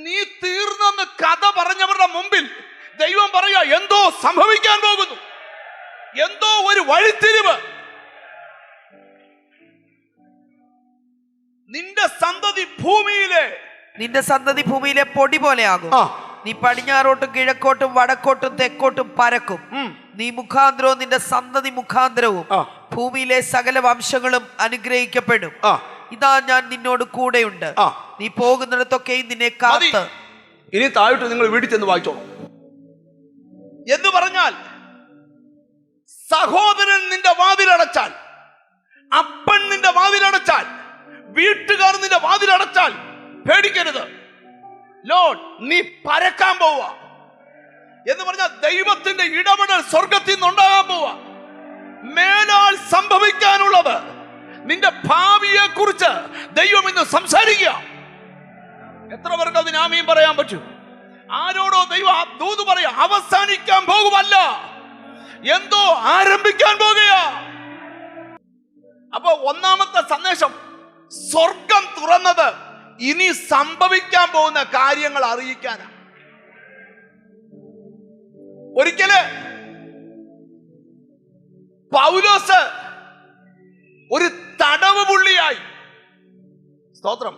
നീ തീർന്നെന്ന് കഥ പറഞ്ഞവരുടെ മുമ്പിൽ ദൈവം പറയാ, എന്തോ സംഭവിക്കാൻ പോകുന്നു, എന്തോ ഒരു വഴിത്തിരിവ്. നിന്റെ സന്തതി ഭൂമിയിലെ പൊടി പോലെയാകും. നീ പടിഞ്ഞാറോട്ടും കിഴക്കോട്ടും വടക്കോട്ടും തെക്കോട്ടും പരക്കും. നീ മുഖാന്തരവും നിന്റെ സന്തതി മുഖാന്തരവും ഭൂമിയിലെ സകല വംശങ്ങളും അനുഗ്രഹിക്കപ്പെടും. ഇതാ ഞാൻ നിന്നോട് കൂടെയുണ്ട്. നീ പോകുന്നിടത്തൊക്കെയും നിന്നെ കാത്ത്. ഇനി താഴോട്ട് നിങ്ങൾ വീട്ടിൽ ചെന്ന് വായിച്ചോളൂ. എന്ന് പറഞ്ഞാൽ, സഹോദരൻ നിന്റെ വാതിലടച്ചാൽ, അപ്പൻ നിന്റെ വാതിലടച്ചാൽ, വീട്ടുകാർ നിന്റെ വാതിലടച്ചാൽ പേടിക്കരുത്. ലോഡ്, നീ പരക്കാൻ പോവാ. എന്ന് പറഞ്ഞാൽ ദൈവത്തിന്റെ ഇടപെടൽ സ്വർഗത്തിൽ നിന്നുണ്ടാകാൻ പോവാ. മേലാൽ സംഭവിക്കാനുള്ളത്, നിന്റെ ഭാവിയെ കുറിച്ച് ദൈവം ഇന്ന് സംസാരിക്കുക. എത്ര പേർക്ക് അതിന് ആമീൻ പറയാൻ പറ്റും? ആരോടോ ദൈവം ദൂത് പറയാ, അവസാനിക്കാൻ പോകുമല്ല, എന്തോ ആരംഭിക്കാൻ പോകുകയാ. അപ്പൊ ഒന്നാമത്തെ സന്ദേശം, സ്വർഗം തുറന്നത് ഇനി സംഭവിക്കാൻ പോകുന്ന കാര്യങ്ങൾ അറിയിക്കാനാണ്. ഒരിക്കല് പൗലോസ് ഒരു തടവ് പുള്ളിയായി, സ്തോത്രം,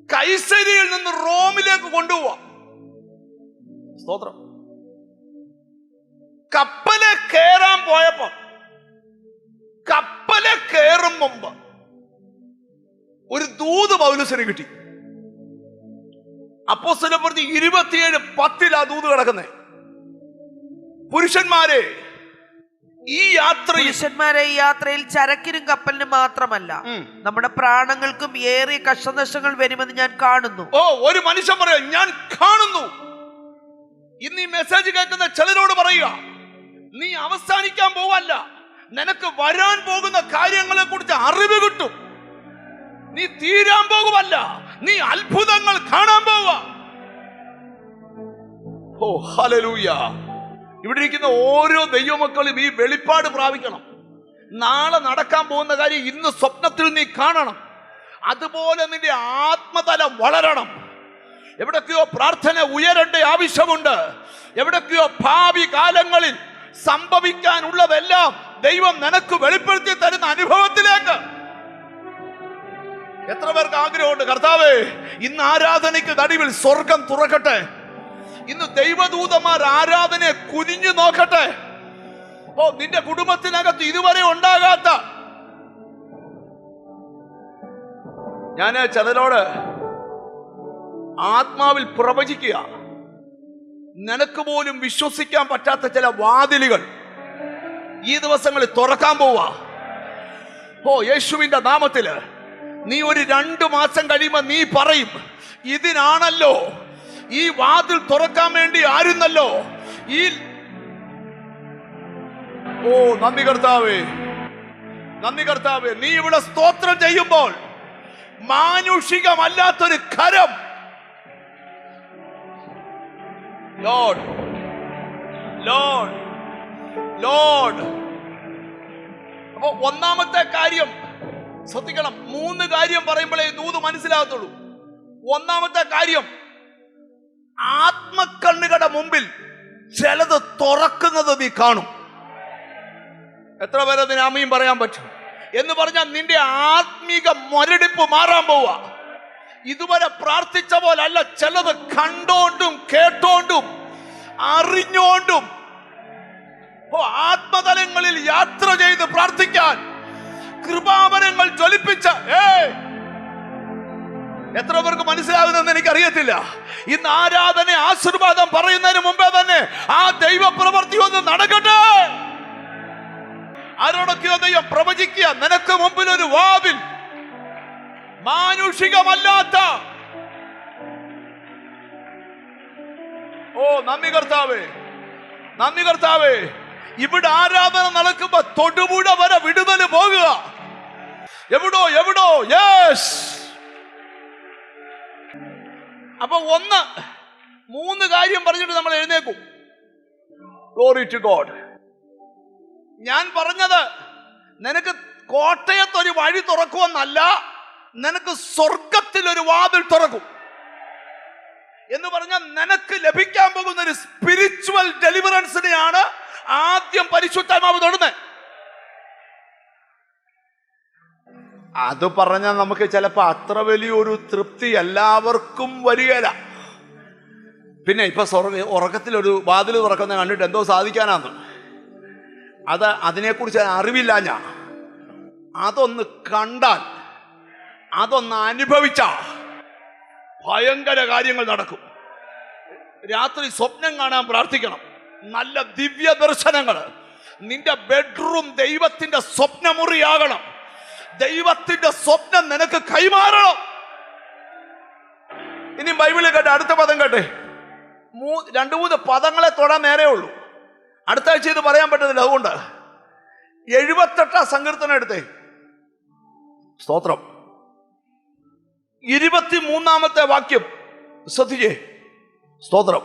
കൈസരിയിൽ നിന്ന് റോമിലേക്ക് കൊണ്ടുപോവാ. സ്തോത്രം. കപ്പല് കയറാൻ പോയപ്പോ, കപ്പല് കയറും മുമ്പ് ഒരു ദൂത് പൗലോസിന് കിട്ടി. അപ്പോസ്തലർ പറഞ്ഞ് 27:10 ആ ദൂത് കിടക്കുന്നേ. പുരുഷന്മാരെ ഈ യാത്രയിൽ ചരക്കിനും കപ്പലിനും മാത്രമല്ല, നമ്മുടെ പ്രാണങ്ങൾക്കും ഏറിയ കഷ്ടനഷ്ടങ്ങൾ വരുമെന്ന് ഞാൻ കാണുന്നു. ഓ, ഒരു മനുഷ്യൻ പറയാ, ഞാൻ കാണുന്നു. ഇന്ന് ഈ മെസ്സേജ് കേൾക്കുന്ന ചിലരോട് പറയുക, നീ അവസാനിക്കാൻ പോവല്ല, നിനക്ക് വരാൻ പോകുന്ന കാര്യങ്ങളെ കുറിച്ച് അറിവ് കിട്ടും. നീ തീരാൻ പോകുമല്ല, നീ അത്ഭുതങ്ങൾ കാണാൻ പോവുക. ഓ ഹല്ലേലൂയ. ഇവിടെ ഇരിക്കുന്ന ഓരോ ദൈവമക്കളും ഈ വെളിപ്പാട് പ്രാപിക്കണം. നാളെ നടക്കാൻ പോകുന്ന കാര്യം ഇന്ന് സ്വപ്നത്തിൽ നീ കാണണം. അതുപോലെ നിന്റെ ആത്മതലം വളരണം. എവിടൊക്കെയോ പ്രാർത്ഥന ഉയരേണ്ട ആവശ്യമുണ്ട്. എവിടൊക്കെയോ ഭാവി കാലങ്ങളിൽ സംഭവിക്കാനുള്ളതെല്ലാം ദൈവം നിനക്ക് വെളിപ്പെടുത്തി തരുന്ന അനുഭവത്തിലേക്ക്. എത്ര പേർക്ക് ആഗ്രഹമുണ്ട്, കർത്താവേ ഇന്ന് ആരാധനയ്ക്ക് നടുവിൽ സ്വർഗം തുറക്കട്ടെ, ഇന്ന് ദൈവദൂതന്മാർ ആരാധനയെ കുനിഞ്ഞു നോക്കട്ടെ. ഓ, നിന്റെ കുടുംബത്തിനകത്ത് ഇതുവരെ ഉണ്ടാകാത്ത. ഞാൻ ചിലരോട് ആത്മാവിൽ പ്രവചിക്കുക, നിനക്ക് പോലും വിശ്വസിക്കാൻ പറ്റാത്ത ചില വാതിലുകൾ ഈ ദിവസങ്ങളിൽ തുറക്കാൻ പോവാ. ഓ, യേശുവിന്റെ നാമത്തില് നീ ഒരു 2 മാസം കഴിയുമ്പോ നീ പറയും, ഇതിനാണല്ലോ ഈ വാതിൽ തുറക്കാൻ വേണ്ടി ആയിരുന്നല്ലോ ഈ. ഓ നന്ദി കർത്താവേ, നന്ദി കർത്താവേ. നീ ഇവിടെ സ്തോത്രം ചെയ്യുമ്പോൾ മാനുഷികമല്ലാത്തൊരു കരം. Lord, Lord, Lord. അപ്പൊ ഒന്നാമത്തെ കാര്യം ശ്രദ്ധിക്കണം. 3 കാര്യം പറയുമ്പോഴേ ദൂത് മനസ്സിലാകത്തുള്ളൂ. ഒന്നാമത്തെ കാര്യം, ആത്മക്കണ്ണുകളുടെ മുമ്പിൽ ചിലത് തുറക്കുന്നത് നീ കാണും. എത്ര പേരെ അതിന് ആമീൻ പറയാൻ പറ്റും? എന്ന് പറഞ്ഞാൽ നിന്റെ ആത്മീക മുരടിപ്പ് മാറാൻ പോവാ. ഇതുവരെ പ്രാർത്ഥിച്ച പോലല്ല, ചിലത് കണ്ടോണ്ടും കേട്ടോണ്ടും അറിഞ്ഞോണ്ടും ആത്മതലങ്ങളിൽ യാത്ര ചെയ്ത് പ്രാർത്ഥിക്കാൻ കൃപാവരങ്ങൾ ജ്വലിപ്പിച്ച എത്ര പേർക്ക് മനസ്സിലാകുന്നെന്ന് എനിക്കറിയത്തില്ല. ഇന്ന് ആരാധന ആശീർവാദം പറയുന്നതിന് മുമ്പേ തന്നെ ആ ദൈവ പ്രവൃത്തി ഒന്ന് നടക്കട്ടെ. ആരോടൊക്കെയോ ദൈവം പ്രവചിക്കുക, നിനക്ക് മുമ്പിൽ ഒരു വാതിൽ, മാനുഷികമല്ലാത്ത. ഓ നന്ദി കർത്താവേ, നന്ദി കർത്താവേ. ഇവിടെ ആരാധന നടക്കുമ്പോ തൊടുപുഴ വരെ വിടുതൽ പോകുക. എവിടോ എവിടോ. യെസ്. അപ്പൊ 3 കാര്യം പറഞ്ഞിട്ട് നമ്മൾ എഴുന്നേക്കും. Glory to God. ഞാൻ പറഞ്ഞത് നിനക്ക് കോട്ടയത്തൊരു വഴി തുറക്കുമെന്നല്ല, നിനക്ക് സ്വർഗത്തിൽ ഒരു വാതിൽ തുറക്കും എന്ന് പറഞ്ഞാൽ നിനക്ക് ലഭിക്കാൻ പോകുന്ന ഒരു സ്പിരിച്വൽ ഡെലിവറൻസിനെയാണ് ആദ്യം പരിശുദ്ധാത്മാവ് തൊടുന്നത്. അത് പറഞ്ഞാൽ നമുക്ക് ചിലപ്പോ അത്ര വലിയൊരു തൃപ്തി എല്ലാവർക്കും വരികയില്ല. പിന്നെ ഇപ്പൊ ഉറക്കത്തിലൊരു വാതിൽ തുറക്കുന്ന കണ്ടിട്ട് എന്തോ സാധിക്കാനാന്ന്, അതിനെക്കുറിച്ച് അറിവില്ല. ഞാൻ അതൊന്ന് കണ്ടാൽ, അതൊന്ന് അനുഭവിച്ച ഭയങ്കര കാര്യങ്ങൾ നടക്കും. രാത്രി സ്വപ്നം കാണാൻ പ്രാർത്ഥിക്കണം. നല്ല ദിവ്യ ദർശനങ്ങൾ. നിന്റെ ബെഡ്റൂം ദൈവത്തിന്റെ സ്വപ്നമുറിയാകണം. ദൈവത്തിന്റെ സ്വപ്നം നിനക്ക് കൈമാറണം. ഇനി ബൈബിളിൽ കേട്ടെ, അടുത്ത പദം കേട്ടെ. 2-3 പദങ്ങളെ തൊടാൻ നേരെ ഉള്ളൂ. അടുത്ത ആഴ്ച ഇത് പറയാൻ പറ്റുന്നില്ല. അതുകൊണ്ട് 78 സങ്കീർത്തനം എടുത്തേ. സ്തോത്രം. 23-ാമത്തെ വാക്യം ശ്രദ്ധിച്ചേ. സ്തോത്രം.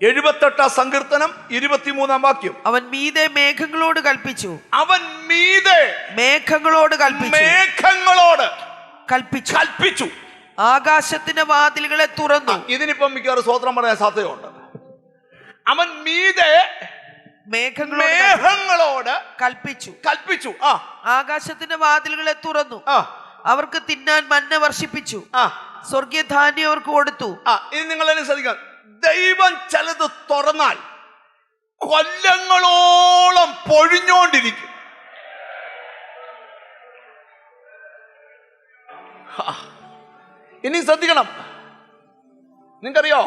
78 സങ്കീർത്തനം 23-ാം വാക്യം. അവൻ മീതെ മേഘങ്ങളോട് കൽപ്പിച്ചു. അവൻ മീതെ മേഘങ്ങളോട് കൽപ്പിച്ചു. മേഘങ്ങളോട് കൽപ്പിച്ചു. കൽപ്പിച്ചു. ആകാശത്തിന്റെ വാതിലുകളെ തുറന്നു. ഇതിനിപ്പം മിക്കവാറും സ്തോത്രം പറയാൻ സാധ്യതയുണ്ട്. അവൻ മീതെ മേഘങ്ങളോട് കൽപ്പിച്ചു. കൽപ്പിച്ചു. ആകാശത്തിന്റെ വാതിലുകളെ തുറന്നു. അവർക്ക് തിന്നാൻ മന്ന വർഷിപ്പിച്ചു. സ്വർഗീയ ധാന്യം അവർക്ക് കൊടുത്തു. ഇനി നിങ്ങൾ എന്നെ ശ്രദ്ധിക്കാം. ദൈവം ചിലത് തുറന്നാൽ കൊല്ലങ്ങളോളം പൊഴിഞ്ഞോണ്ടിരിക്കും. ഇനി ശ്രദ്ധിക്കണം. നിങ്ങൾക്കറിയോ,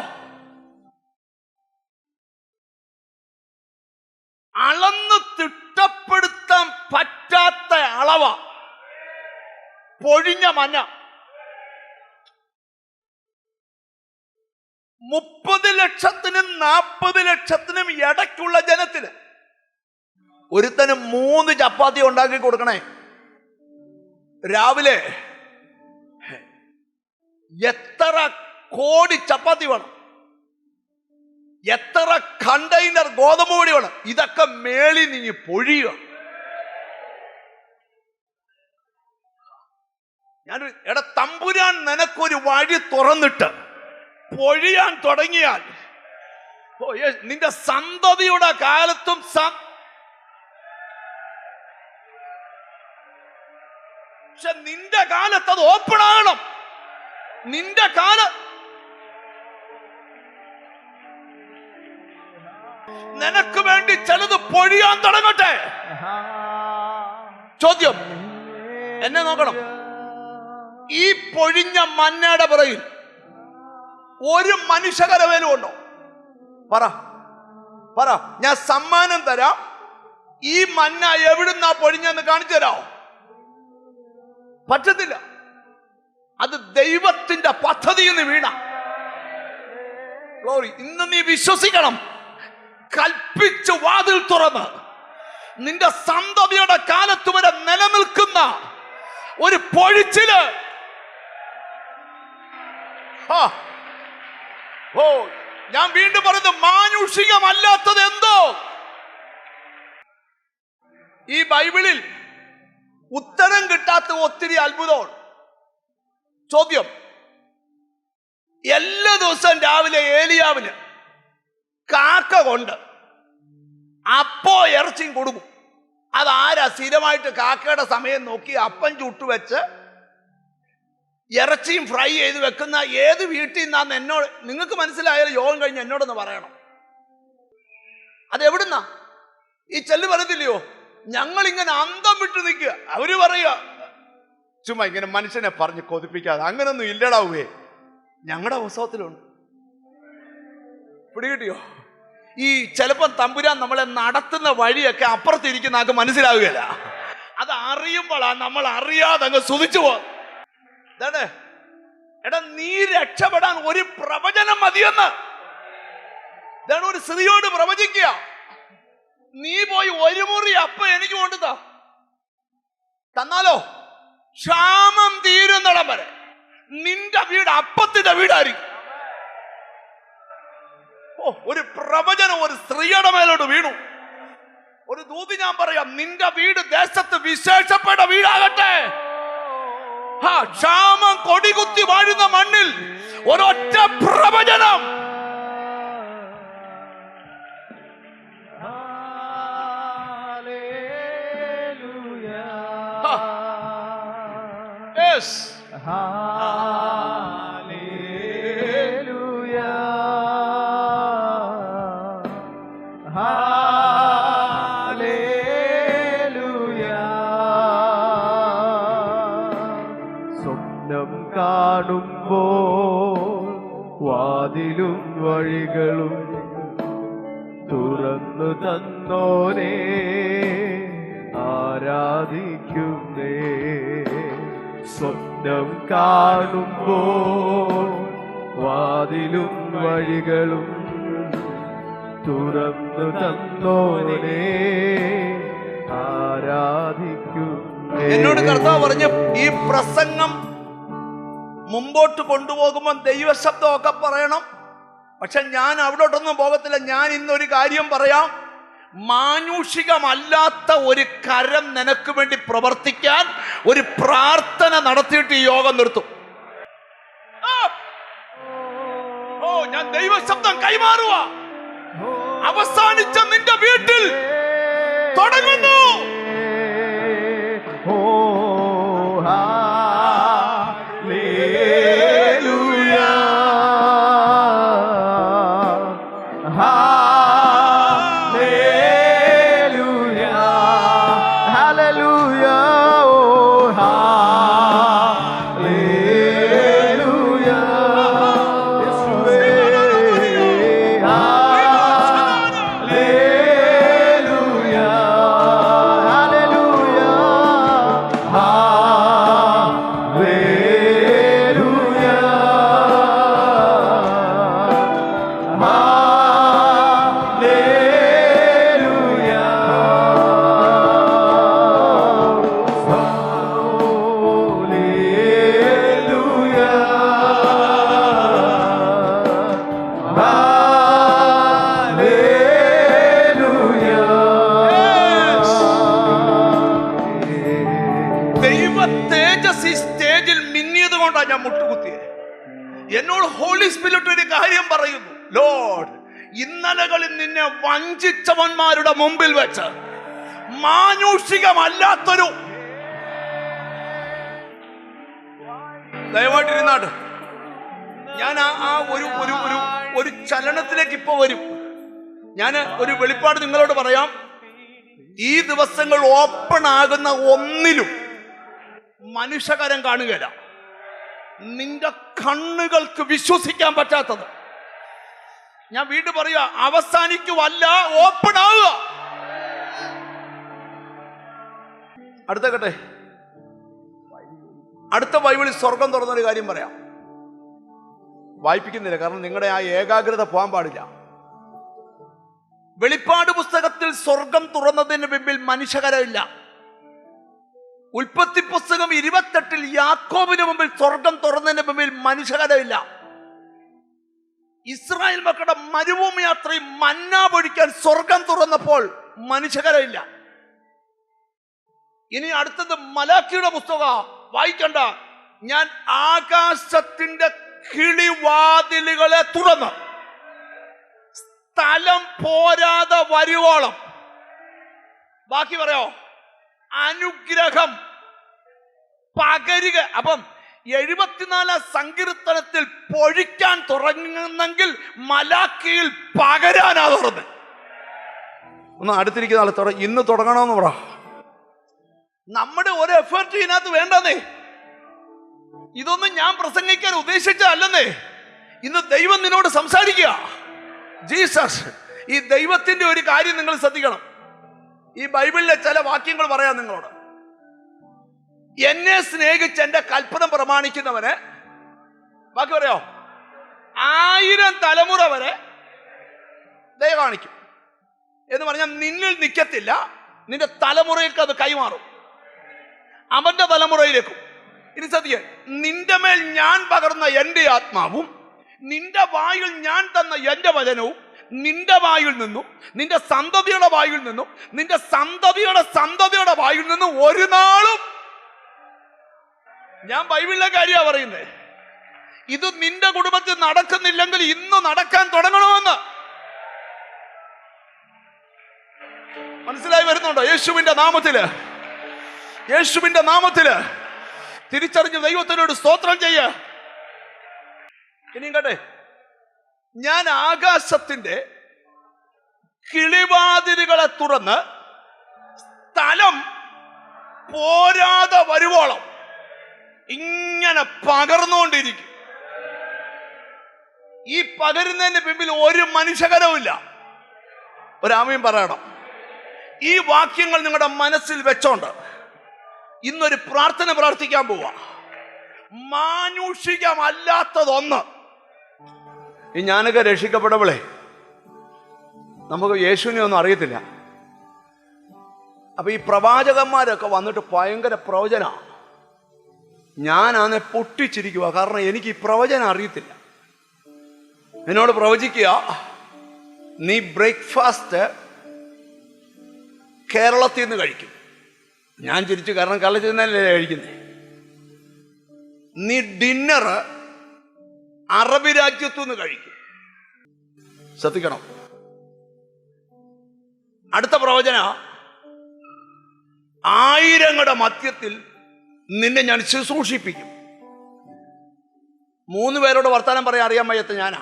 അളന്ന് തിട്ടപ്പെടുത്താൻ പറ്റാത്ത അളവ പൊഴിഞ്ഞ മഞ്ഞ. 30 ലക്ഷത്തിനും 40 ലക്ഷത്തിനും ഇടയ്ക്കുള്ള ജനത്തിന് ഒരുത്തന് 3 ചപ്പാത്തി ഉണ്ടാക്കി കൊടുക്കണേ. രാവിലെ എത്ര കോടി ചപ്പാത്തി വേണം, എത്ര കണ്ടെയ്നർ ഗോതമ്പ് പൊടി വേണം, ഇതൊക്കെ മേളി നീങ്ങി പൊഴിയുക. ഞാൻ തമ്പുരാൻ നിനക്കൊരു വഴി തുറന്നിട്ട് പൊഴിയാൻ തുടങ്ങിയാൽ നിന്റെ സന്തതിയുടെ കാലത്തും പക്ഷെ നിന്റെ കാലത്ത് അത് ഓപ്പൺ ആകണം. നിന്റെ നിനക്ക് വേണ്ടി ചിലത് പൊഴിയാൻ തുടങ്ങട്ടെ. ചോദ്യം, എന്നെ നോക്കണം. ഈ പൊഴിഞ്ഞ മന്നയുടെ പിറകിൽ ഒരു മനുഷ്യകരവേലും ഉണ്ടോ? പറ, ഞാൻ സമ്മാനം തരാം. ഈ മന്ന എവിടുന്നാ പൊഴിഞ്ഞെന്ന് കാണിച്ചു തരാമോ? പറ്റത്തില്ല. അത് ദൈവത്തിന്റെ പദ്ധതിയിൽ നിന്ന് വീണ ഗ്ലോറി. ഇന്ന് നീ വിശ്വസിക്കണം. കൽപ്പിച്ച് വാതിൽ തുറന്ന് നിന്റെ സന്തതിയുടെ കാലത്ത് വരെ നിലനിൽക്കുന്ന ഒരു പൊഴിച്ചില്. ഞാൻ വീണ്ടും പറയുന്നത്, മാനുഷികമല്ലാത്തത് എന്തോ. ഈ ബൈബിളിൽ ഉത്തരം കിട്ടാത്ത ഒത്തിരി അത്ഭുതമാണ്. ചോദ്യം, എല്ലാ ദിവസവും രാവിലെ ഏലിയാവിന് കാക്ക കൊണ്ട് അപ്പോ ഇറച്ചിയും കൊടുക്കും. അതാരാ സ്ഥിരമായിട്ട് കാക്കയുടെ സമയം നോക്കി അപ്പം ചുട്ടുവെച്ച് ഇറച്ചിയും ഫ്രൈ ചെയ്ത് വെക്കുന്ന ഏത് വീട്ടിൽ നിന്നാന്ന് എന്നോട്, നിങ്ങൾക്ക് മനസ്സിലായാലും യോഗം കഴിഞ്ഞ് എന്നോടൊന്ന് പറയണം. അതെവിടുന്നാ? ഈ ചെല്ല് പറയത്തില്ലയോ, ഞങ്ങളിങ്ങനെ അന്തം വിട്ടു നിൽക്കുക. അവര് പറയുക, ചുമ്മാ ഇങ്ങനെ മനുഷ്യനെ പറഞ്ഞ് കൊതിപ്പിക്കാതെ, അങ്ങനൊന്നും ഇല്ലടാവേ, ഞങ്ങളുടെ ഉത്സവത്തിലുണ്ട്. പിടികിട്ടിയോ? ഈ ചിലപ്പം തമ്പുരാൻ നമ്മളെ നടത്തുന്ന വഴിയൊക്കെ അപ്പുറത്തിരിക്കുന്ന ആൾക്ക് മനസ്സിലാവുകയില്ല. അത് അറിയുമ്പോഴാണ് നമ്മൾ അറിയാതെ അങ്ങ് സ്തുതിച്ചു പോകും. എടാ, നീ രക്ഷപ്പെടാൻ ഒരു പ്രവചനം മതിയെന്ന്. ഇതാണ് ഒരു സ്ത്രീയോട് പ്രവചിക്കുക. നീ പോയി ഒരു മുറി അപ്പ എനിക്ക് കൊണ്ടുതാ, തന്നാലോ ക്ഷാമം തീരുന്നിടം വരെ നിന്റെ വീട് അപ്പത്തിന്റെ വീടായിരിക്കും. ഒരു പ്രവചനം ഒരു സ്ത്രീയുടെ മേലോട്ട് വീണു. ഒരു ദൂതി ഞാൻ പറയാം, നിന്റെ വീട് ദേശത്ത് വിശേഷപ്പെട്ട വീടാകട്ടെ. ക്ഷാമം കൊടികുത്തി വാഴുന്ന മണ്ണിൽ ഒരൊറ്റ പ്രവചനം. സ്വപ്നം കാണുമ്പോൾ വാതിലും വഴികളും തുറന്നു തന്നോനെ ആരാധിക്കുന്നേ. സ്വപ്നം കാണുമ്പോൾ വാതിലും വഴികളും തുറന്നു തന്നോനെ ആരാധിക്കുന്നേ. എന്നോട് കർത്താവ് പറഞ്ഞ ഈ പ്രസംഗം മുമ്പോട്ട് കൊണ്ടുപോകുമ്പോൾ ദൈവശബ്ദമൊക്കെ പറയണം. പക്ഷെ ഞാൻ അവിടോട്ടൊന്നും പോകത്തില്ല. ഞാൻ ഇന്നൊരു കാര്യം പറയാം. മാനുഷികമല്ലാത്ത ഒരു കരം നിനക്ക് വേണ്ടി പ്രവർത്തിക്കാൻ ഒരു പ്രാർത്ഥന നടത്തിയിട്ട് ഈ യോഗം നിർത്തും. ഞാൻ ദൈവശബ്ദം കൈമാറുക. അവസാനിച്ച നിന്റെ വീട്ടിൽ തുടങ്ങുന്നു. ദൈവ തേജസ് ഈ സ്റ്റേജിൽ മിന്നിയത് കൊണ്ടാണ് ഞാൻ മുട്ടുകുത്തിയത്. എന്നോട് ഹോളി സ്പിരിറ്റ് ഒരു കാര്യം പറയുന്നു. ലോർഡ്, ഇന്നലകളിൽ നിന്നെ വഞ്ചിച്ചവന്മാരുടെ മുമ്പിൽ വെച്ച് മാനുഷികമല്ലാത്തൊരു, ദയവായിട്ടിരുന്നാട്ട് ഞാൻ ആ ഒരു ചലനത്തിലേക്ക് ഇപ്പൊ വരും. ഞാൻ ഒരു വെളിപ്പാട് നിങ്ങളോട് പറയാം. ഈ ദിവസങ്ങൾ ഓപ്പൺ ആകുന്ന ഒന്നിലും മനുഷ്യകരം കാണുകയില്ല. നിന്റെ കണ്ണുകൾക്ക് വിശ്വസിക്കാൻ പറ്റാത്തത്, ഞാൻ വീണ്ടും പറയുക, അവസാനിക്കുവല്ല, ഓപ്പൺ ആവുക. അടുത്ത അടുത്ത ബൈബിളിൽ സ്വർഗം തുറന്നൊരു കാര്യം പറയാം. വായിപ്പിക്കുന്നില്ല, കാരണം നിങ്ങളുടെ ആ ഏകാഗ്രത പോകാൻ പാടില്ല. വെളിപ്പാട് പുസ്തകത്തിൽ സ്വർഗം തുറന്നതിന് മുമ്പിൽ മനുഷ്യകരമില്ല. ഉൽപ്പത്തി പുസ്തകം 28 യാക്കോബിന് മുമ്പിൽ സ്വർഗം തുറന്നതിന് മുമ്പിൽ മനുഷ്യകരമില്ല. ഇസ്രായേൽ മക്കളുടെ മരുഭൂമി യാത്രയിൽ മന്ന പൊഴിക്കാൻ സ്വർഗം തുറന്നപ്പോൾ മനുഷ്യകരമില്ല. ഇനി അടുത്തത് മലാഖിയുടെ പുസ്തകം വായിക്കണ്ട. ഞാൻ ആകാശത്തിന്റെ കിളിവാതിലുകളെ തുറന്ന് സ്ഥലം പോരാതെ വരുവോളം, ബാക്കി പറയോ, അനുഗ്രഹം പകരുക. അപ്പം 74 സങ്കീർത്തനത്തിൽ പൊഴിക്കാൻ തുടങ്ങുന്നെങ്കിൽ മലാക്കിയിൽ പകരാനാ തുറന്ന്. ഒന്ന് അടുത്തിരിക്കുന്ന ആൾ ഇന്ന് തുടങ്ങണമെന്ന് പറ. നമ്മുടെ ഒരു എഫേർട്ട് ഇതിനകത്ത് വേണ്ടതേ. ഇതൊന്നും ഞാൻ പ്രസംഗിക്കാൻ ഉദ്ദേശിച്ചതല്ലെന്നേ. ഇന്ന് ദൈവം നിന്നോട് സംസാരിക്കുക. ജീസസ്, ഈ ദൈവത്തിന്റെ ഒരു കാര്യം നിങ്ങൾ ശ്രദ്ധിക്കണം. ഈ ബൈബിളിലെ ചില വാക്യങ്ങൾ പറയാം നിങ്ങളോട്. എന്നെ സ്നേഹിച്ച് എന്റെ കൽപ്പന പ്രമാണിക്കുന്നവന്, ബാക്കി പറയോ, 1000 തലമുറ വരെ ദയ കാണിക്കും എന്ന് പറഞ്ഞാൽ നിന്നിൽ നിൽക്കത്തില്ല, നിന്റെ തലമുറയിലേക്ക് അത് കൈമാറും, അവന്റെ തലമുറയിലേക്കും. ഇനി ശ്രദ്ധിക്കുക, നിന്റെ മേൽ ഞാൻ പകർന്ന എന്റെ ആത്മാവും നിന്റെ വായിൽ ഞാൻ തന്ന എന്റെ വചനവും നിന്റെ വായിൽ നിന്നും നിന്റെ സന്തതിയുടെ വായിൽ നിന്നും നിന്റെ സന്തതിയുടെ സന്തതിയുടെ വായിൽ നിന്നും ഒരു നാളും, ഞാൻ ബൈബിളിലെ കാര്യമാണ് പറയുന്നത്, ഇത് നിന്റെ കുടുംബത്തിൽ നടക്കുന്നില്ലെങ്കിൽ ഇന്ന് നടക്കാൻ തുടങ്ങണമെന്ന്. മനസ്സിലായി വരുന്നുണ്ടോ? യേശുവിന്റെ നാമത്തില്, യേശുവിന്റെ നാമത്തില് തിരിച്ചറിഞ്ഞ് ദൈവത്തിനോട് സ്തോത്രം ചെയ്യ. ഇനിയും കേട്ടെ, ഞാൻ ആകാശത്തിന്റെ കിളിവാതിലുകളെ തുറന്ന് സ്ഥലം പോരാതെ വരുവോളം ഇങ്ങനെ പകർന്നുകൊണ്ടിരിക്കും. ഈ പകരുന്നതിന് പിമ്പിൽ ഒരു മനുഷ്യകരവുമില്ല. ഒരാമയും പറയണം. ഈ വാക്യങ്ങൾ നിങ്ങളുടെ മനസ്സിൽ വെച്ചോണ്ട് ഇന്നൊരു പ്രാർത്ഥന പ്രാർത്ഥിക്കാൻ പോവാ. മാനുഷികമല്ലാത്തതൊന്ന്. ഈ ഞാനൊക്കെ രക്ഷിക്കപ്പെടുമ്പോളേ നമുക്ക് യേശുവിനെ ഒന്നും അറിയത്തില്ല. അപ്പൊ ഈ പ്രവാചകന്മാരൊക്കെ വന്നിട്ട് ഭയങ്കര പ്രവചനമാണ്. ഞാനാന്നെ പൊട്ടിച്ചിരിക്കുക, കാരണം എനിക്ക് ഈ പ്രവചനം അറിയത്തില്ല. എന്നോട് പ്രവചിക്കുക, നീ ബ്രേക്ക്ഫാസ്റ്റ് കേരളത്തിൽ നിന്ന് കഴിക്കും. ഞാൻ ചിരിച്ചു, കാരണം കേരളത്തിൽ നിന്നല്ലേ കഴിക്കുന്നേ. നീ ഡിന്നർ അറബി രാജ്യത്തു നിന്ന് കഴിക്കും. ശ്രദ്ധിക്കണം. അടുത്ത പ്രവചന, 1000ങ്ങളുടെ മധ്യത്തിൽ നിന്നെ ഞാൻ ശുശ്രൂഷിപ്പിക്കും. 3 പേരോട് വർത്താനം പറയാൻ അറിയാൻ വയ്യാത്ത ഞാനാ.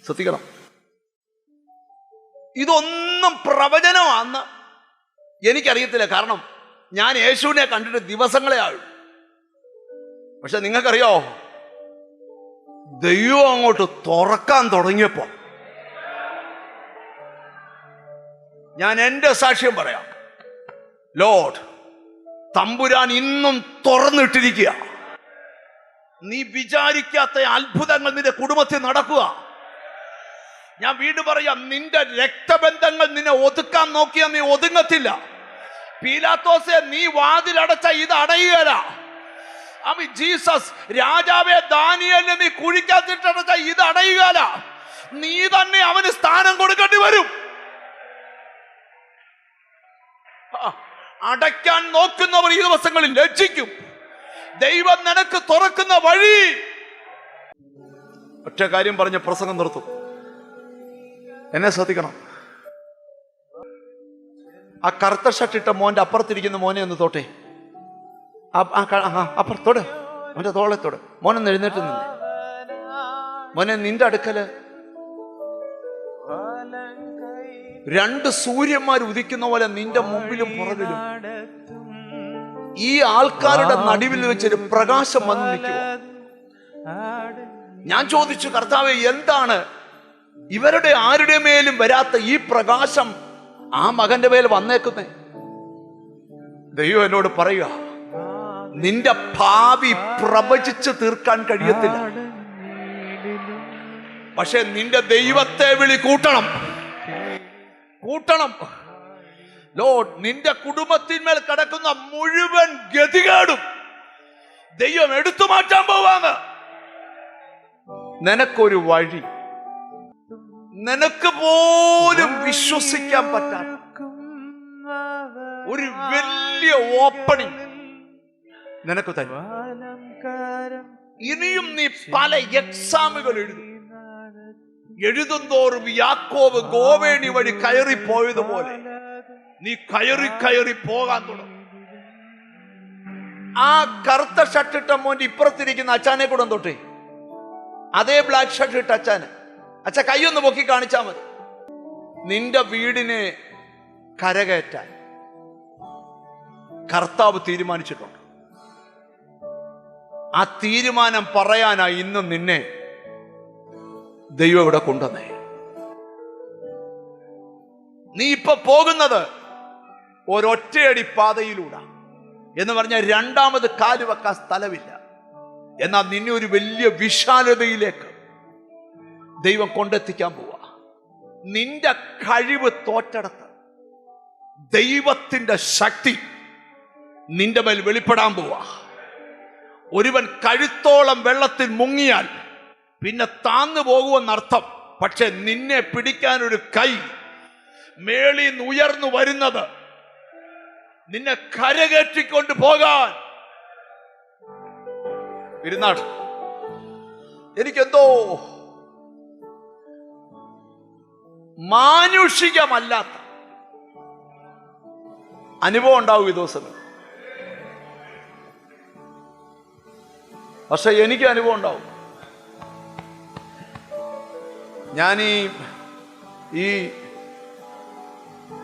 ശ്രദ്ധിക്കണം. ഇതൊന്നും പ്രവചനമാണെന്ന് എനിക്കറിയത്തില്ല, കാരണം ഞാൻ യേശുവിനെ കണ്ടിട്ട് ദിവസങ്ങളെ ആയുള്ളൂ. പക്ഷെ നിങ്ങൾക്കറിയോ, ദൈവം അങ്ങോട്ട് തുറക്കാൻ തുടങ്ങിയപ്പോ ഞാൻ എൻ്റെ സാക്ഷ്യം പറയാം. ലോർഡ്, തമ്പുരാൻ ഇന്നും തുറന്നിട്ടിരിക്കുക. നീ വിചാരിക്കാത്ത അത്ഭുതങ്ങൾ നിന്റെ കുടുംബത്തിൽ നടക്കുക. ഞാൻ വീണ്ടും പറയാം, നിന്റെ രക്തബന്ധങ്ങൾ നിന്നെ ഒതുക്കാൻ നോക്കിയാൽ നീ ഒതുങ്ങത്തില്ല. പീലാത്തോസെ, നീ വാതിലടച്ച ഇത് അടയുകയില്ല. ജീസസ്, രാജാവെ ദാനിയേലിനെ നീ കുഴിക്കാത്തിട്ടടച്ച ഇത് അടയുകയില്ല. നീ തന്നെ അവന് സ്ഥാനം കൊടുക്കേണ്ടി വരും. അടയ്ക്കാൻ നോക്കുന്നവർ ഈ ദിവസങ്ങളിൽ ലജ്ജിക്കും. ദൈവം നിനക്ക് തുറക്കുന്ന വഴി. ഒറ്റ കാര്യം പറഞ്ഞ് പ്രസംഗം നിർത്തും. എന്നെ ശ്രദ്ധിക്കണം. ആ കറുത്ത ഷർട്ടിട്ട മോന്റെ അപ്പുറത്തിരിക്കുന്ന മോനെ ഒന്ന് തൊട്ടെ. അപ്പുറത്തോട് അവന്റെ തോളത്തോട്. മോനൊന്ന് എഴുന്നേറ്റ് നിന്ന്. മോനെ, നിന്റെ അടുക്കല് രണ്ട് സൂര്യന്മാർ ഉദിക്കുന്ന പോലെ നിന്റെ മുമ്പിലും പുറകിലും ഈ ആൾക്കാരുടെ നടുവിൽ വെച്ചൊരു പ്രകാശം വന്ന് നിൽക്കുക. ഞാൻ ചോദിച്ചു, കർത്താവേ, എന്താണ് ഇവരുടെ ആരുടെ മേലും വരാത്ത ഈ പ്രകാശം ആ മകന്റെ മേൽ വന്നേക്കുന്നേ? ദൈവം എന്നോട് പറയുക, നിന്റെ ഭാവി പ്രവചിച്ച് തീർക്കാൻ കഴിയത്തില്ല. പക്ഷെ നിന്റെ ദൈവത്തെ വിളി കൂട്ടണം. ലോർഡ്, നിന്റെ കുടുംബത്തിന്മേൽ കിടക്കുന്ന മുഴുവൻ ഗതികേടും ദൈവം എടുത്തു മാറ്റാൻ പോവാന്ന്. നിനക്കൊരു വഴി, നിനക്ക് പോലും വിശ്വസിക്കാൻ പറ്റാത്ത ഒരു വലിയ ഓപ്പണിംഗ് നിനക്ക് തരും. ഇനിയും നീ പല എക്സാമുകൾ എഴുതുന്തോറും യാക്കോബ് ഗോവേണി വഴി കയറി പോയതുപോലെ നീ കയറി പോകാൻ തുടങ്ങും. ആ കറുത്ത ഷർട്ടിട്ട മോന്റെ ഇപ്പുറത്തിരിക്കുന്ന അച്ഛനെ കൂടെ തൊട്ടേ, അതേ ബ്ലാക്ക് ഷർട്ട് ഇട്ട അച്ഛൻ കൈയൊന്ന് പൊക്കി കാണിച്ചാൽ മതി. നിന്റെ വീടിനെ കരകയറ്റാൻ കർത്താവ് തീരുമാനിച്ചിട്ടുണ്ട്. ആ തീരുമാനം പറയാനായി ഇന്നും നിന്നെ ദൈവം ഇവിടെ കൊണ്ടുവന്നേ. നീ ഇപ്പൊ പോകുന്നത് ഒരൊറ്റയടി പാതയിലൂടെ എന്ന് പറഞ്ഞാൽ രണ്ടാമത് കാല് വെക്കാൻ സ്ഥലമില്ല. എന്നാൽ നിന്നെ ഒരു വലിയ വിശാലതയിലേക്ക് ദൈവം കൊണ്ടെത്തിക്കാൻ പോവാ. നിന്റെ കഴിവ് തോറ്റെടുത്ത് ദൈവത്തിന്റെ ശക്തി നിന്റെ മേൽ വെളിപ്പെടാൻ പോവാ. ഒരുവൻ കഴുത്തോളം വെള്ളത്തിൽ മുങ്ങിയാൽ പിന്നെ താന്നു പോകുമെന്നർത്ഥം. പക്ഷെ നിന്നെ പിടിക്കാൻ ഒരു കൈ മേളിൽ നിന്ന് ഉയർന്നു വരുന്നത് നിന്നെ കരകയറ്റിക്കൊണ്ട് പോകാൻ. ഇരുന്നാട്, എനിക്കെന്തോ മാനുഷികമല്ലാത്ത അനുഭവം ഉണ്ടാവും ഈ ദിവസങ്ങൾ. പക്ഷെ എനിക്ക് അനുഭവം ഉണ്ടാവും. ഞാൻ ഈ